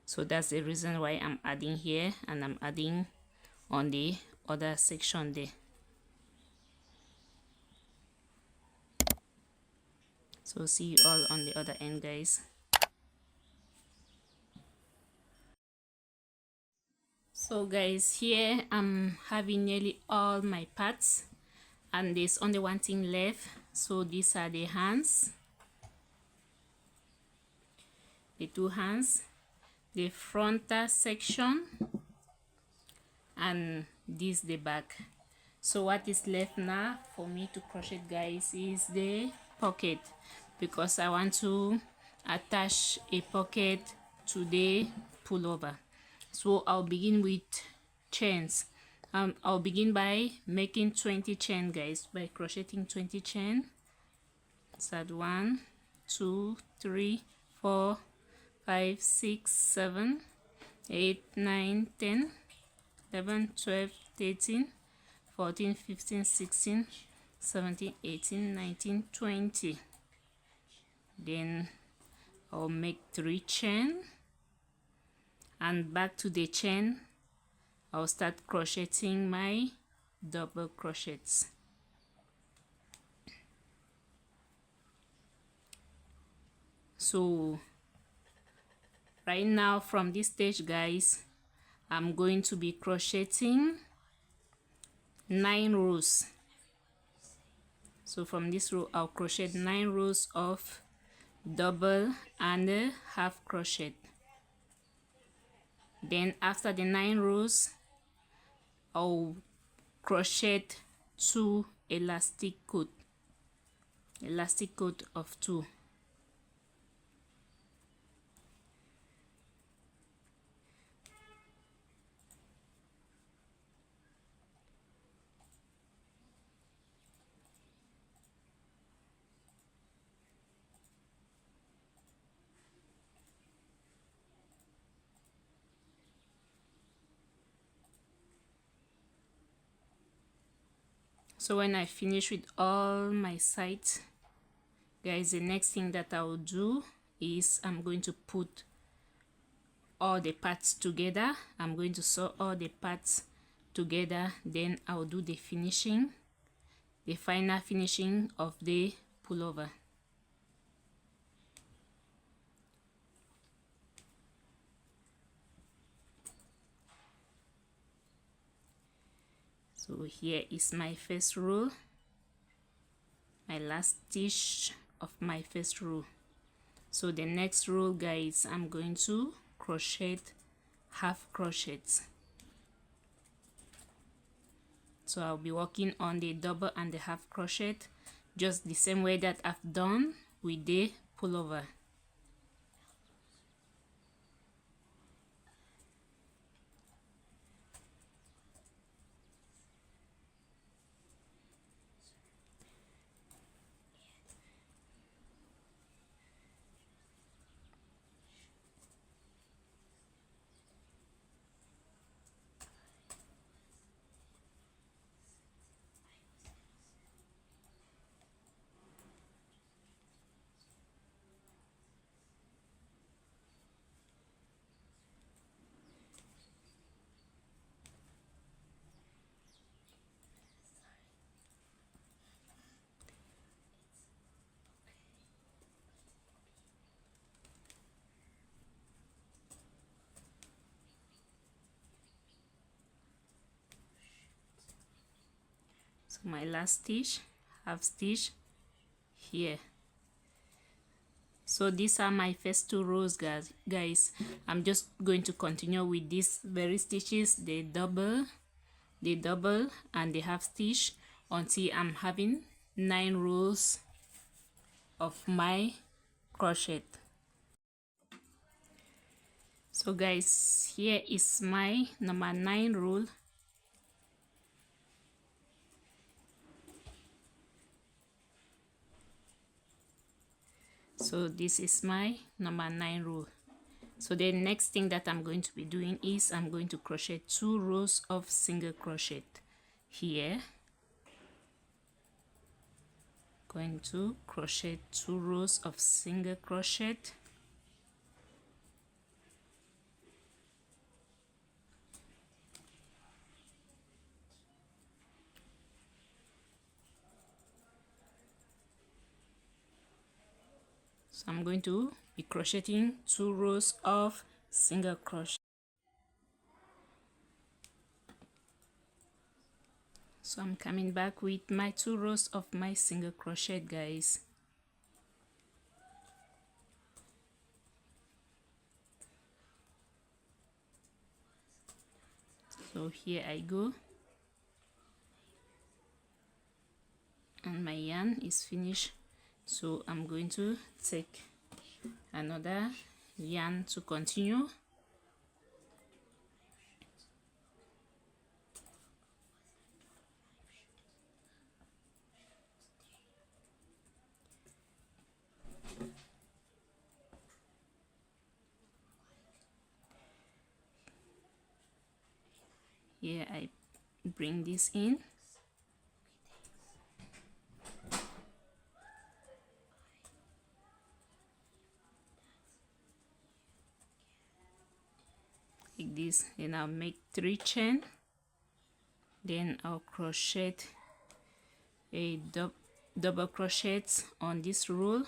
So that's the reason why I'm adding here, and I'm adding on the other section there. So see you all on the other end, guys. So guys, here I'm having nearly all my parts, and there's only one thing left. So these are the hands, the 2 hands, the frontal section, and this the back. So what is left now for me to crochet, guys, is the pocket, because I want to attach a pocket to the pullover. So I'll begin with chains. I'll begin by making 20 chain, guys, by crocheting 20 chain. Start 1, 2, 3, 4, 5, 6, 7, 8, 9, 10, 11, 12, 13, 14, 15, 16, 17, 18, 19, 20. Then I'll make 3 chain, and back to the chain I'll start crocheting my double crochets. So right now from this stage, guys, I'm going to be crocheting 9 rows. So from this row I'll crochet 9 rows of double and a half crochet. Then after the 9 rows I'll crochet 2 elastic coat of 2. So when I finish with all my sides, guys, the next thing that I will do is I'm going to put all the parts together. I'm going to sew all the parts together, then I'll do the finishing, the final finishing of the pullover. So here is my first row, my last stitch of my first row. So the next row, guys, I'm going to crochet half crochets. So I'll be working on the double and the half crochet just the same way that I've done with the pullover. So my last stitch, half stitch here. So these are my first two rows, guys. I'm just going to continue with these very stitches, the double and the half stitch, until I'm having 9 rows of my crochet. So guys, here is my number 9 row. So this is my number 9 row. So the next thing that I'm going to be doing is I'm going to crochet 2 rows of single crochet here. Going to crochet 2 rows of single crochet. So I'm going to be crocheting 2 rows of single crochet. So I'm coming back with my 2 rows of my single crochet, guys. So here I go, and my yarn is finished. So I'm going to take another yarn to continue. Here I bring this in. Like this, then I'll make 3 chain, then I'll crochet a double crochet on this row.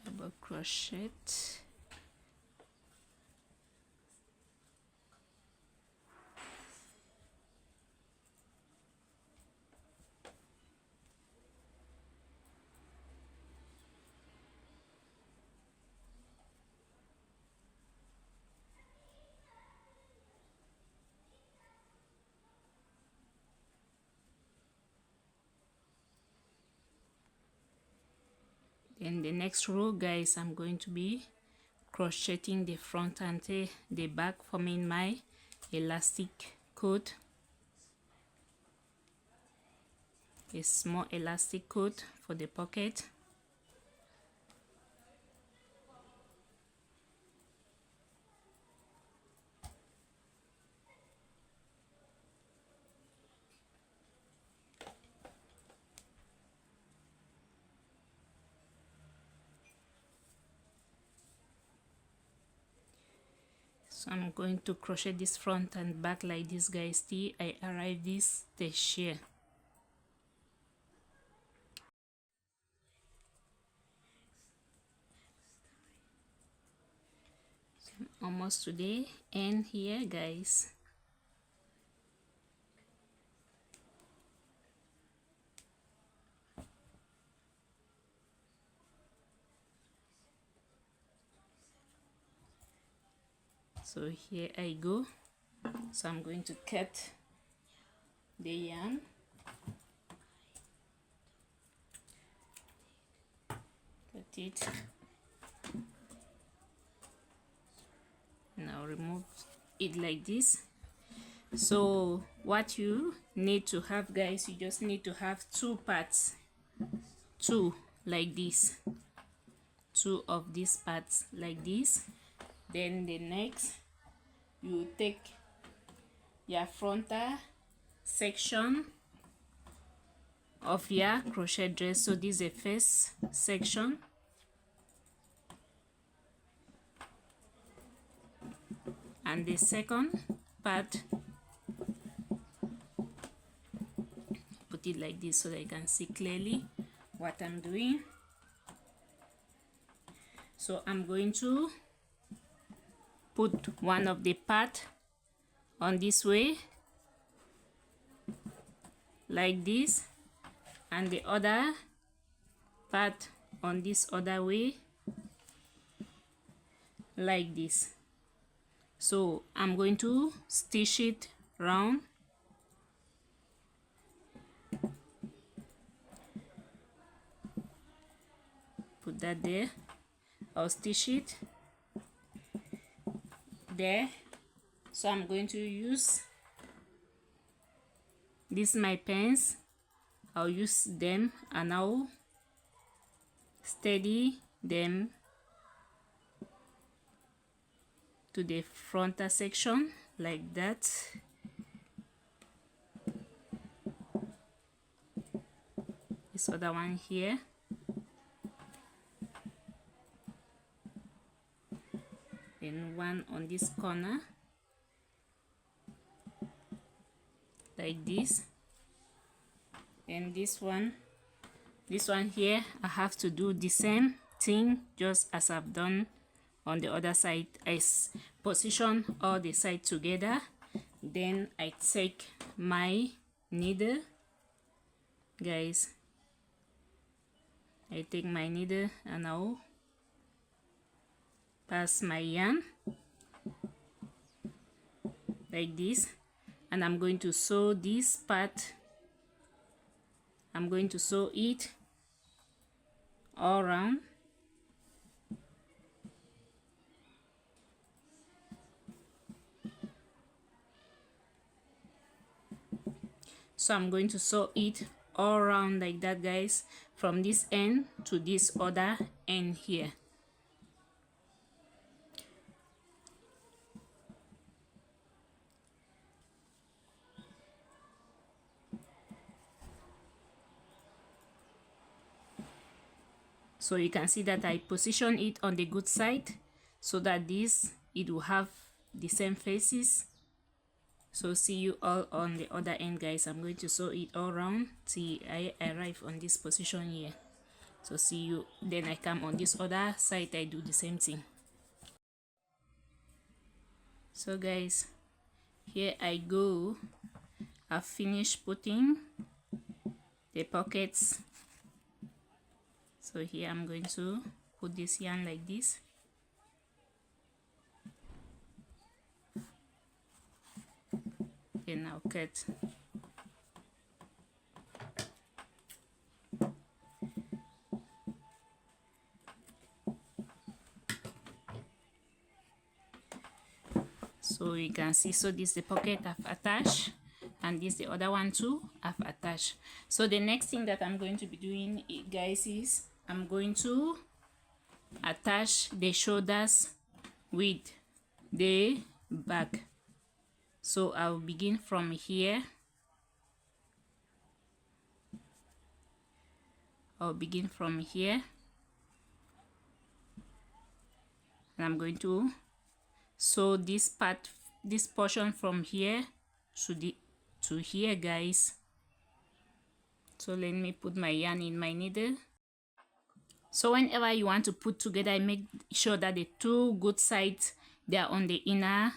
Double crochet, in the next row, guys, I'm going to be crocheting the front and the back, forming my elastic coat, a small elastic coat for the pocket. So I'm going to crochet this front and back like this, guys, till I arrive this tertiary. Almost to the end here, guys. So here I go. So I'm going to cut the yarn. Cut it. Now remove it like this. So what you need to have, guys, you just need to have two parts, two like this, two of these parts like this. Then the next, you take your frontal section of your crochet dress. So this is the first section, and the second part, put it like this so that you can see clearly what I'm doing. So I'm going to put one of the part on this way like this, and the other part on this other way like this. So I'm going to stitch it round. Put that there. I'll stitch it there. So I'm going to use this, my pens. I'll use them and I'll steady them to the frontal section like that. This other one here. Then one on this corner like this. And this one here, I have to do the same thing just as I've done on the other side. I position all the sides together, then I take my needle, guys. I take my needle and I'll pass my yarn like this, and I'm going to sew this part. I'm going to sew it all around. So I'm going to sew it all around like that, guys, from this end to this other end here. So you can see that I position it on the good side so that it will have the same faces. So see you all on the other end, guys. I'm going to sew it all around till I arrive on this position here. So see you, then I come on this other side, I do the same thing. So guys, here I go. I've finished putting the pockets. So here I'm going to put this yarn like this. Then I'll cut. So you can see, so this is the pocket I've attached, and this the other one too I've attached. So the next thing that I'm going to be doing, guys, is I'm going to attach the shoulders with the back. So I'll begin from here. I'll begin from here, and I'm going to sew this part, this portion from here to here, guys. So let me put my yarn in my needle. So whenever you want to put together, make sure that the two good sides, they are on the inner.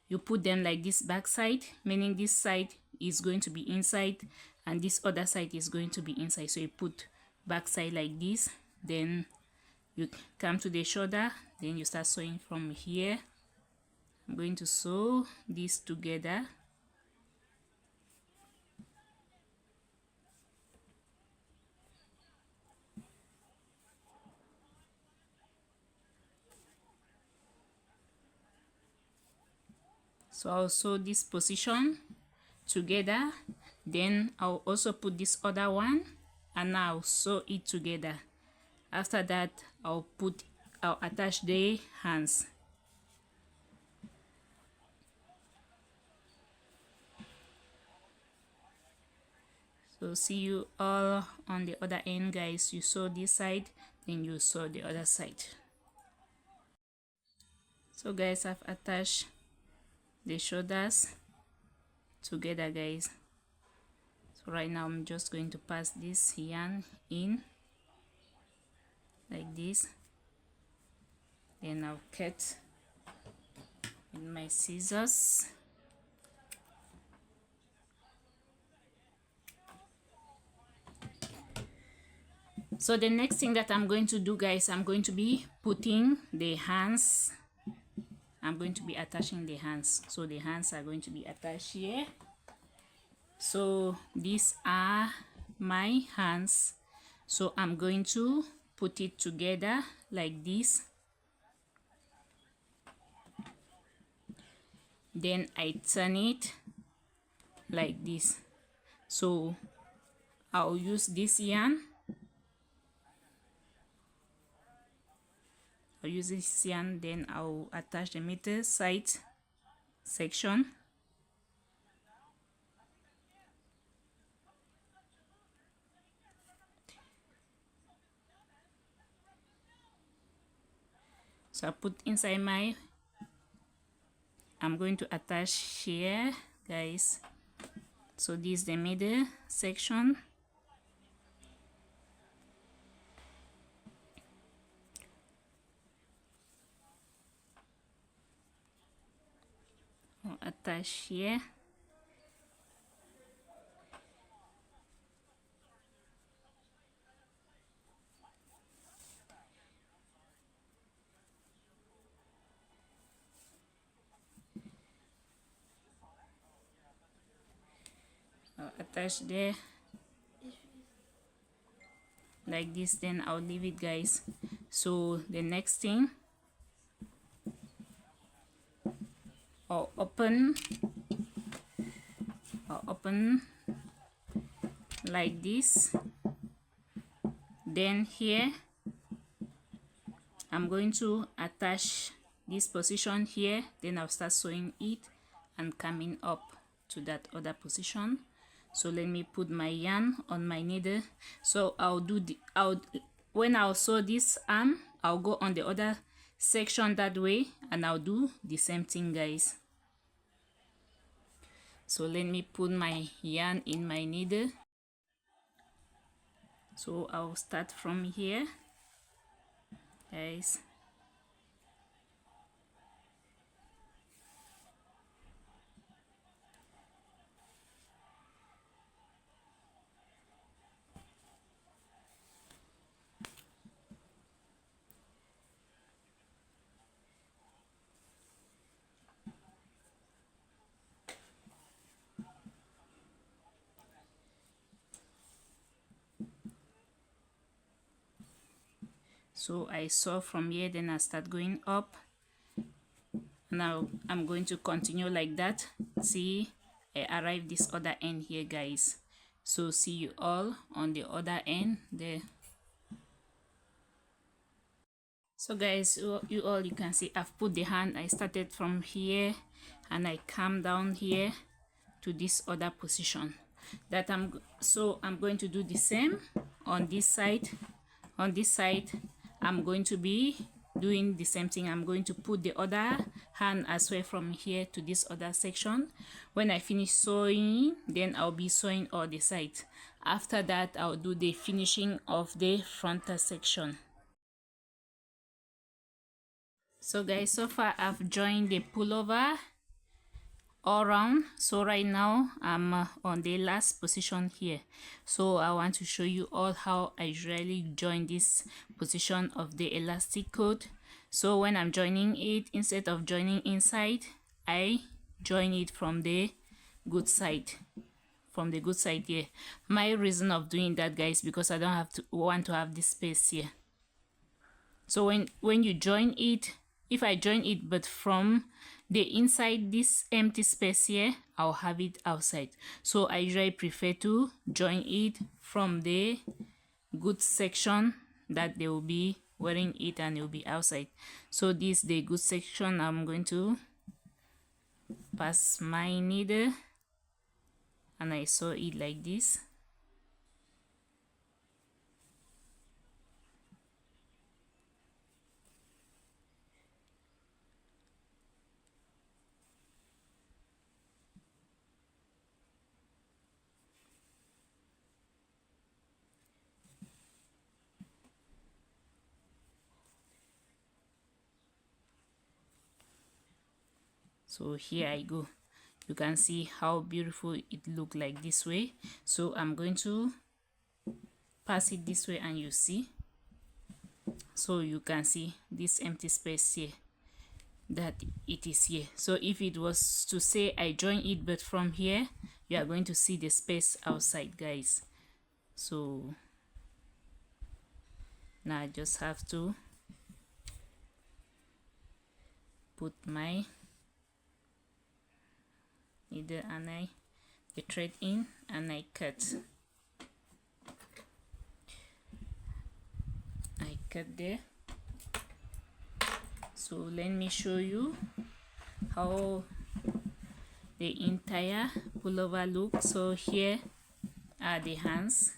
You put them like this back side, meaning this side is going to be inside and this other side is going to be inside. So you put back side like this, then you come to the shoulder, then you start sewing from here. I'm going to sew this together. So I'll sew this position together, then I'll also put this other one and now sew it together. After that, I'll attach the hands. So see you all on the other end, guys. You sew this side, then you sew the other side. So guys, I've attached the shoulders together, guys. So right now I'm just going to pass this yarn in like this, then I'll cut with my scissors. So the next thing that I'm going to do, guys, I'm going to be putting the hands. I'm going to be attaching the hands. So the hands are going to be attached here. So these are my hands. So I'm going to put it together like this. Then I turn it like this. So I'll use this yarn. I'll use this yarn, then I'll attach the middle side section. So I put inside my, I'm going to attach here, guys. So this is the middle section. I'll attach here. I'll attach there like this, then I'll leave it, guys. So the next thing, I'll open like this. Then here I'm going to attach this position here, then I'll start sewing it and coming up to that other position. So let me put my yarn on my needle. So when I'll sew this arm, I'll go on the other section that way and I'll do the same thing, guys. So let me put my yarn in my needle. So I'll start from here, guys. So I sew from here, then I start going up. Now I'm going to continue like that. See, I arrive this other end here, guys. So see you all on the other end there. So guys, you can see I've put the hand. I started from here and I come down here to this other position that I'm going to do the same on this side. On this side I'm going to be doing the same thing. I'm going to put the other hand as well from here to this other section. When I finish sewing, then I'll be sewing all the sides. After that, I'll do the finishing of the frontal section. So guys, so far I've joined the pullover all around. So right now I'm on the last position here. So I want to show you all how I usually join this position of the elastic cord. So when I'm joining it, instead of joining inside, I join it from the good side. From the good side here. My reason of doing that, guys, because I don't want to have this space here. So when you join it, if I join it but from the inside this empty space here, I'll have it outside. So I usually prefer to join it from the good section that they will be wearing it and it will be outside. So this the good section. I'm going to pass my needle and I sew it like this. So here I go. You can see how beautiful it look like this way. So I'm going to pass it this way and you see. So you can see this empty space here, that it is here. So if it was to say I join it but from here, you are going to see the space outside, guys. So now I just have to put my needle and the thread in and I cut there. So let me show you how the entire pullover looks. So here are the hands.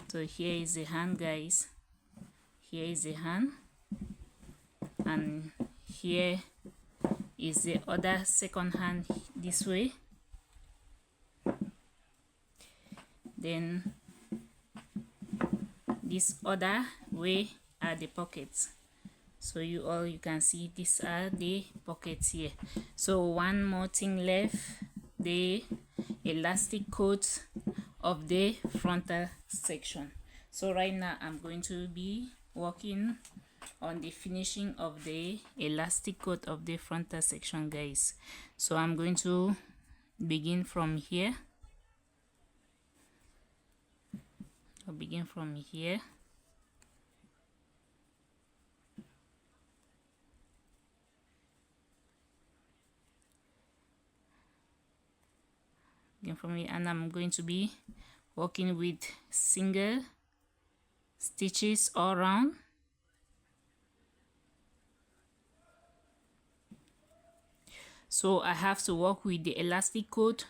So here is the hand, guys. Here is the hand, and here is the other second hand this way. Then this other way are the pockets. So you can see these are the pockets here. So one more thing left, the elastic coat of the frontal section. So right now I'm going to be working on the finishing of the elastic coat of the frontal section, guys. So I'm going to begin from here. I'll begin from here. And I'm going to be working with single stitches all around. So I have to work with the elastic coat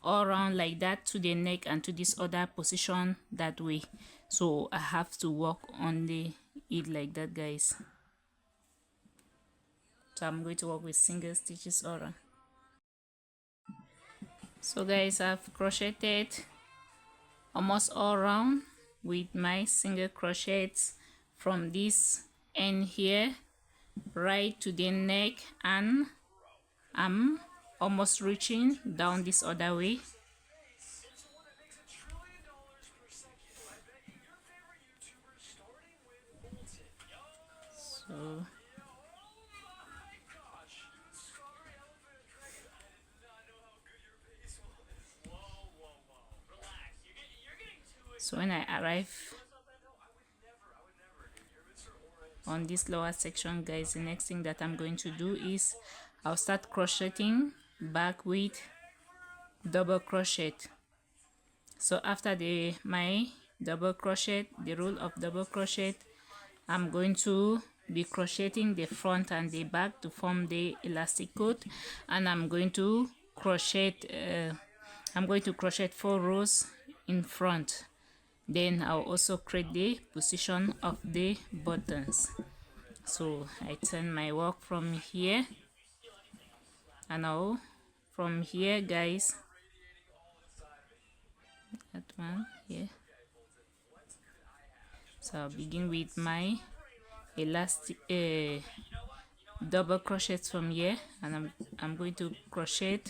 all around like that to the neck and to this other position that way. So I have to work on it like that, guys. So I'm going to work with single stitches all around. So guys, I've crocheted almost all around with my single crochets from this end here right to the neck, and I'm almost reaching down this other way. So when I arrive on this lower section, guys, the next thing that I'm going to do is I'll start crocheting back with double crochet. So after my double crochet, the row of double crochet, I'm going to be crocheting the front and the back to form the elastic coat, and I'm going to crochet 4 rows in front. Then I'll also create the position of the buttons. So I turn my work from here, and now from here, guys, that one here. So I'll begin with my elastic double crochet from here, and I'm going to crochet,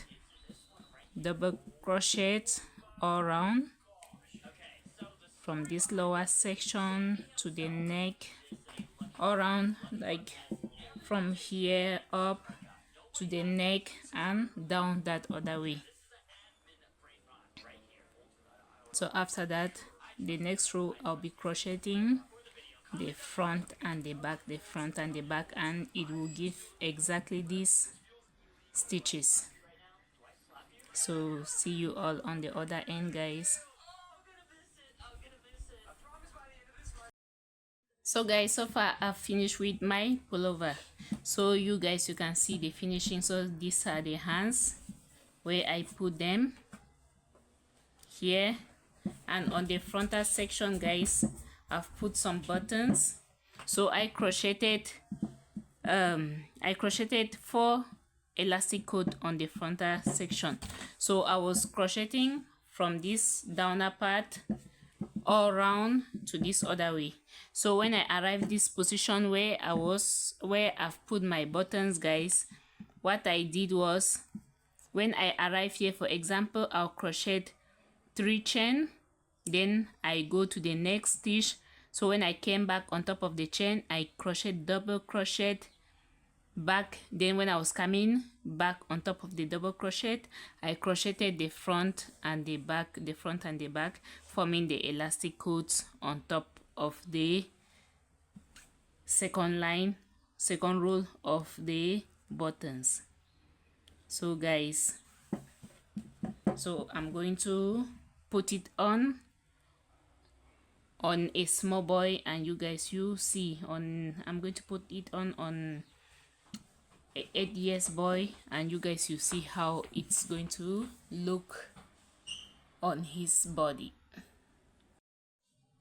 double crochet all around from this lower section to the neck, all around, like from here up to the neck and down that other way. So after that, the next row I'll be crocheting the front and the back, the front and the back, and it will give exactly these stitches. So see you all on the other end, guys. So guys, so far I've finished with my pullover. So you guys, you can see the finishing. So these are the hands where I put them here, and on the frontal section, guys, I've put some buttons. So I crocheted 4 elastic cord on the frontal section. So I was crocheting from this downer part all around to this other way. So when I arrived this position where I've put my buttons, guys, what I did was, when I arrive here, for example, I'll crochet 3 chain, then I go to the next stitch. So when I came back on top of the chain, I crochet double crochet back. Then when I was coming back on top of the double crochet, I crocheted the front and the back, the front and the back, forming the elastic cords on top of the second row of the buttons. So guys, so I'm going to put it on a small boy, and you guys, you see, I'm going to put it on 8 years boy, and you guys, you see how it's going to look on his body.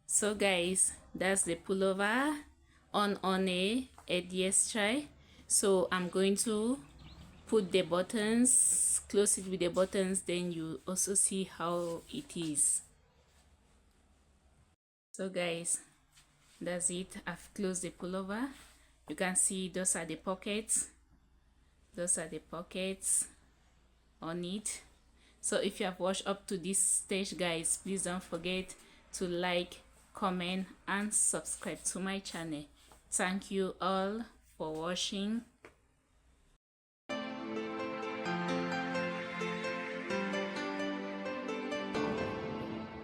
So guys, that's the pullover on a 8 years child. So I'm going to put the buttons, close it with the buttons, then you also see how it is. So guys, that's it. I've closed the pullover. You can see those are the pockets. Those are the pockets on it. So if you have watched up to this stage, guys, please don't forget to like, comment and subscribe to my channel. Thank you all for watching.